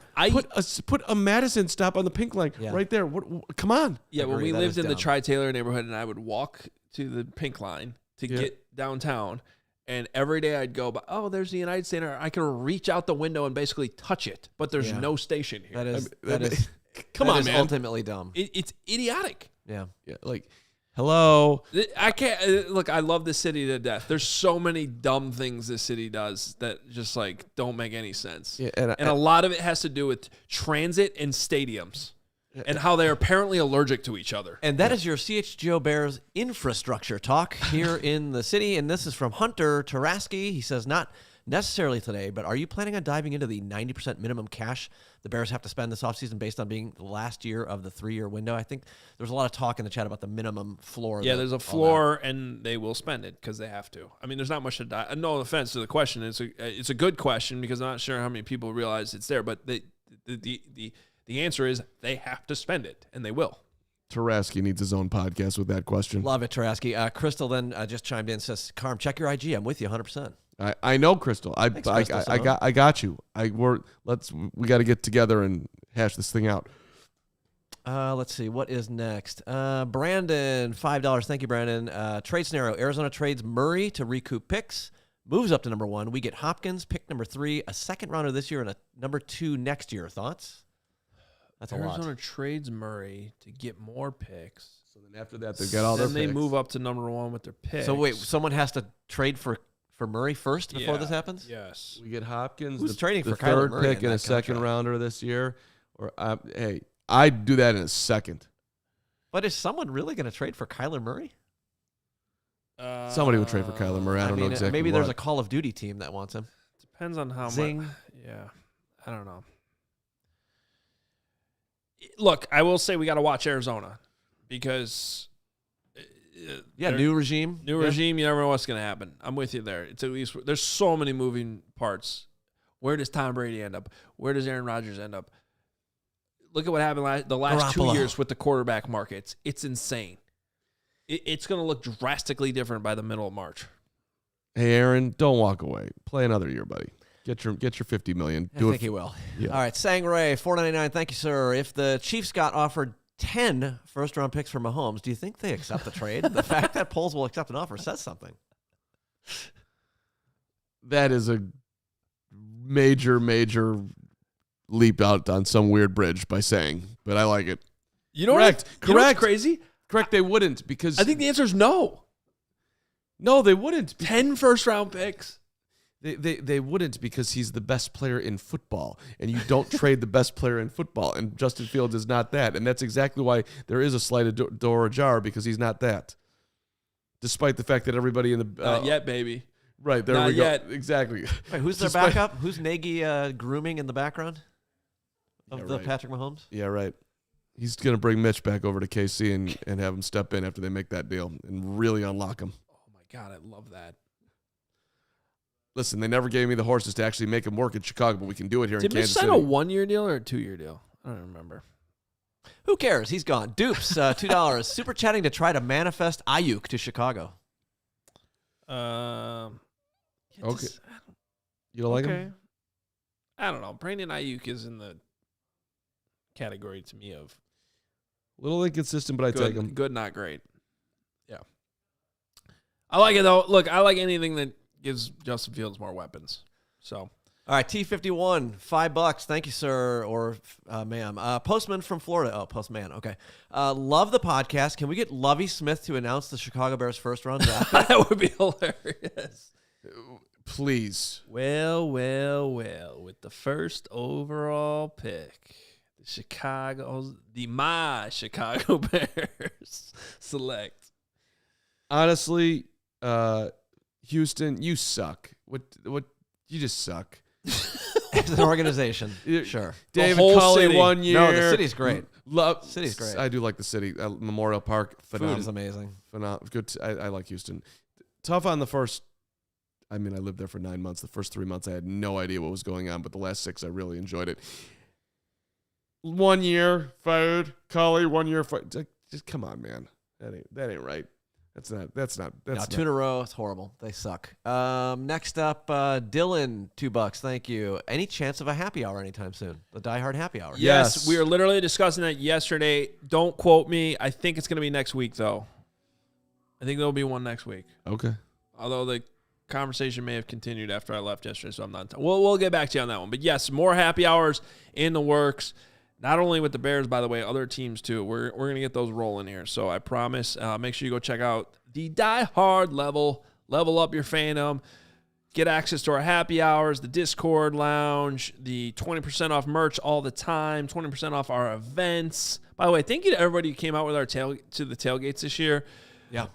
Put a Madison stop on the pink line right there. Come on. Yeah, when Agree, we that lived is in the dumb. Tri-Taylor neighborhood, and I would walk to the pink line to get downtown, And every day I'd go, oh, there's the United Center. I can reach out the window and basically touch it, but there's no station here. That is come on, man. Ultimately dumb. It's idiotic. Yeah. Like, hello. I can't look. I love this city to death. There's so many dumb things this city does that just like don't make any sense. Yeah, and a lot of it has to do with transit and stadiums. And how they're apparently allergic to each other. And that is your CHGO Bears infrastructure talk here in the city. And this is from Hunter Taraski. He says, not necessarily today, but are you planning on diving into the 90% minimum cash the Bears have to spend this offseason based on being the last year of the 3-year window? I think there's a lot of talk in the chat about the minimum floor. Yeah, there's a floor, and they will spend it because they have to. I mean, there's not much to dive. No offense to the question. It's a good question because I'm not sure how many people realize it's there, but the answer is they have to spend it, and they will. Taraski needs his own podcast with that question. Love it, Taraski. Crystal then just chimed in and says, Carm, check your IG. I'm with you 100%. I know, Crystal. Thanks, Crystal, I got you. We got to get together and hash this thing out. Let's see. What is next? Brandon, $5. Thank you, Brandon. Trade scenario. Arizona trades Murray to recoup picks. Moves up to number 1. We get Hopkins, pick number 3, a second rounder this year, and a number 2 next year. Thoughts? That's a lot. Arizona trades Murray to get more picks. So then after that, they've got all their picks. Then they move up to number 1 with their picks. So wait, someone has to trade for Murray first before this happens? Yes. We get Hopkins, Who's trading the for Kyler third Murray pick in and that a second contract? rounder this year. Or hey, I'd do that in a second. But is someone really going to trade for Kyler Murray? Somebody would trade for Kyler Murray. I don't know exactly. Maybe what. there's a Call of Duty team that wants him. Depends on how Zing. much. Yeah. I don't know. Look, I will say we got to watch Arizona because new regime. New regime, you never know what's going to happen. I'm with you there. It's at least there's so many moving parts. Where does Tom Brady end up? Where does Aaron Rodgers end up? Look at what happened the last Garoppolo. 2 years with the quarterback markets. It's insane. It's going to look drastically different by the middle of March. Hey, Aaron, don't walk away. Play another year, buddy. Get your $50 million. I think he will. Yeah. All right, Sangray, $4.99. Thank you, sir. If the Chiefs got offered 10 first-round picks for Mahomes, do you think they accept the trade? The fact that Poles will accept an offer says something. That is a major leap out on some weird bridge by saying, but I like it. You know Correct. You know what's Correct. crazy? Correct. They wouldn't because I think the answer is no. No, they wouldn't. 10 first-round picks. They wouldn't because he's the best player in football, and you don't trade the best player in football, and Justin Fields is not that, and that's exactly why there is a slight door ajar because he's not that. Despite the fact that everybody in the Not yet, baby. right there Not we go yet. exactly. Wait, who's their Despite- backup? Who's Nagy grooming in the background of Yeah, the right. Patrick Mahomes? Yeah, right. He's gonna bring Mitch back over to KC and have him step in after they make that deal and really unlock him. Oh, my God. I love that. Listen, they never gave me the horses to actually make him work in Chicago, but we can do it here Did in Mitch Kansas sign City. a 1-year deal or a 2-year deal? I don't remember. Who cares? He's gone. Dupes, $2. Super chatting to try to manifest Ayuk to Chicago. Okay. You don't like him? I don't know. Brandon Ayuk is in the category to me of A little inconsistent, but I take him. good, not great. Yeah. I like it, though. Look, I like anything that gives Justin Fields more weapons. So, All right, T51, $5. Thank you, sir, or ma'am. Postman from Florida. Oh, Postman. Okay. Love the podcast. Can we get Lovie Smith to announce the Chicago Bears first round draft pick? that would be hilarious. Please. Well, with the first overall pick, my Chicago Bears select. Honestly, Houston, you suck. What you just suck. As an organization, sure. David whole Culley city. 1 year. No, the city's great. City's great. I do like the city. Memorial Park. Food is amazing. Good. I like Houston. Tough on the first. I mean, I lived there for 9 months. The first 3 months, I had no idea what was going on, but the last 6, I really enjoyed it. 1 year fired. Culley 1 year fired. Just come on, man. That ain't right. That's not. No, 2 in a row. It's horrible. They suck. Next up, Dylan, $2. Thank you. Any chance of a happy hour anytime soon? The Die Hard happy hour. Yes, we were literally discussing that yesterday. Don't quote me. I think it's going to be next week, though. I think there'll be one next week. Okay. Although conversation may have continued after I left yesterday, so I'm not. We'll get back to you on that one. But yes, more happy hours in the works. Not only with the Bears, by the way, other teams too. We're gonna get those rolling here. So I promise. Make sure you go check out the Die Hard level up your fandom. Get access to our happy hours, the Discord lounge, the 20% off merch all the time, 20% off our events. By the way, thank you to everybody who came out with our to the tailgates this year. Yeah.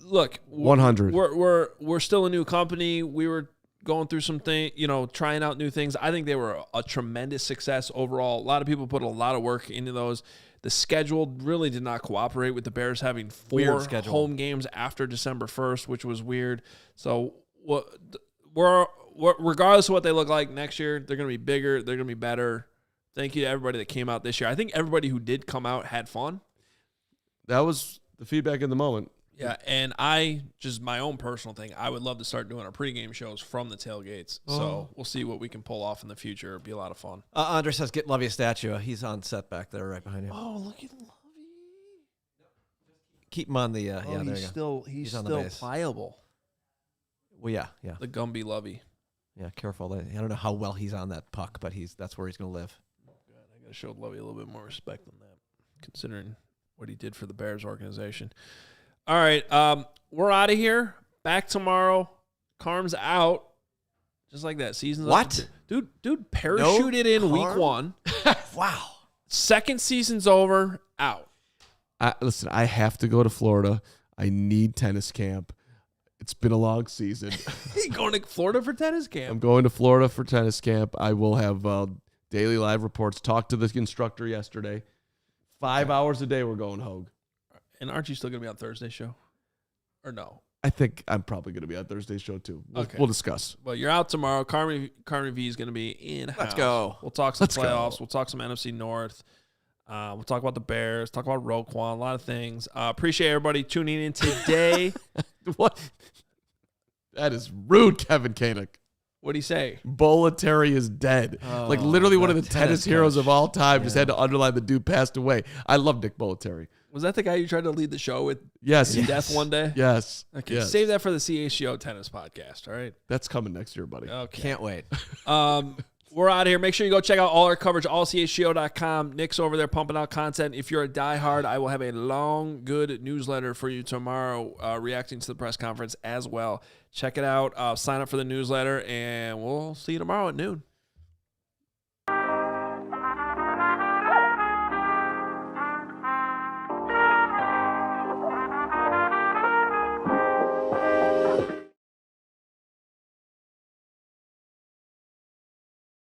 Look, 100. We're still a new company. We were going through some things, trying out new things. I think they were a tremendous success overall. A lot of people put a lot of work into those. The schedule really did not cooperate with the Bears having 4 home games after December 1st, which was weird. So we're regardless of what they look like next year, they're going to be bigger. They're going to be better. Thank you to everybody that came out this year. I think everybody who did come out had fun. That was the feedback in the moment. Yeah, and just my own personal thing, I would love to start doing our pregame shows from the tailgates. So we'll see what we can pull off in the future. It'll be a lot of fun. Andre says, get Lovey a statue. He's on set back there right behind you. Oh, look at Lovey. Keep him on the, there you go. He's on the still base. pliable. Well, yeah. The Gumby Lovey. Yeah, careful. I don't know how well he's on that puck, but that's where he's going to live. God, I got to show Lovey a little bit more respect than that, considering what he did for the Bears organization. All right, we're out of here. Back tomorrow. Carm's out. Just like that. Season's what? Up. Dude parachuted in week 1. Wow. Second season's over. Out. Listen, I have to go to Florida. I need tennis camp. It's been a long season. You going to Florida for tennis camp? I'm going to Florida for tennis camp. I will have daily live reports. Talked to the instructor yesterday. 5 hours a day we're going Hoge. And aren't you still going to be on Thursday's show? Or no? I think I'm probably going to be on Thursday's show too. We'll discuss. Well, you're out tomorrow. Carmen V is going to be in-house. Let's go. We'll talk some playoffs. We'll talk some NFC North. We'll talk about the Bears. Talk about Roquan. A lot of things. Appreciate everybody tuning in today. What? That is rude, Kevin Koenig. What do you say? Bolletary is dead. Literally one of the tennis heroes of all time. Yeah. Just had to underline the dude passed away. I love Nick Bolletary. Was that the guy you tried to lead the show with? Yes. Death one day? Yes. Okay. Yes. Save that for the CHGO tennis podcast. All right. That's coming next year, buddy. Okay. Can't wait. We're out of here. Make sure you go check out all our coverage, allchgo.com. Nick's over there pumping out content. If you're a diehard, I will have a long, good newsletter for you tomorrow reacting to the press conference as well. Check it out. Sign up for the newsletter, and we'll see you tomorrow at noon.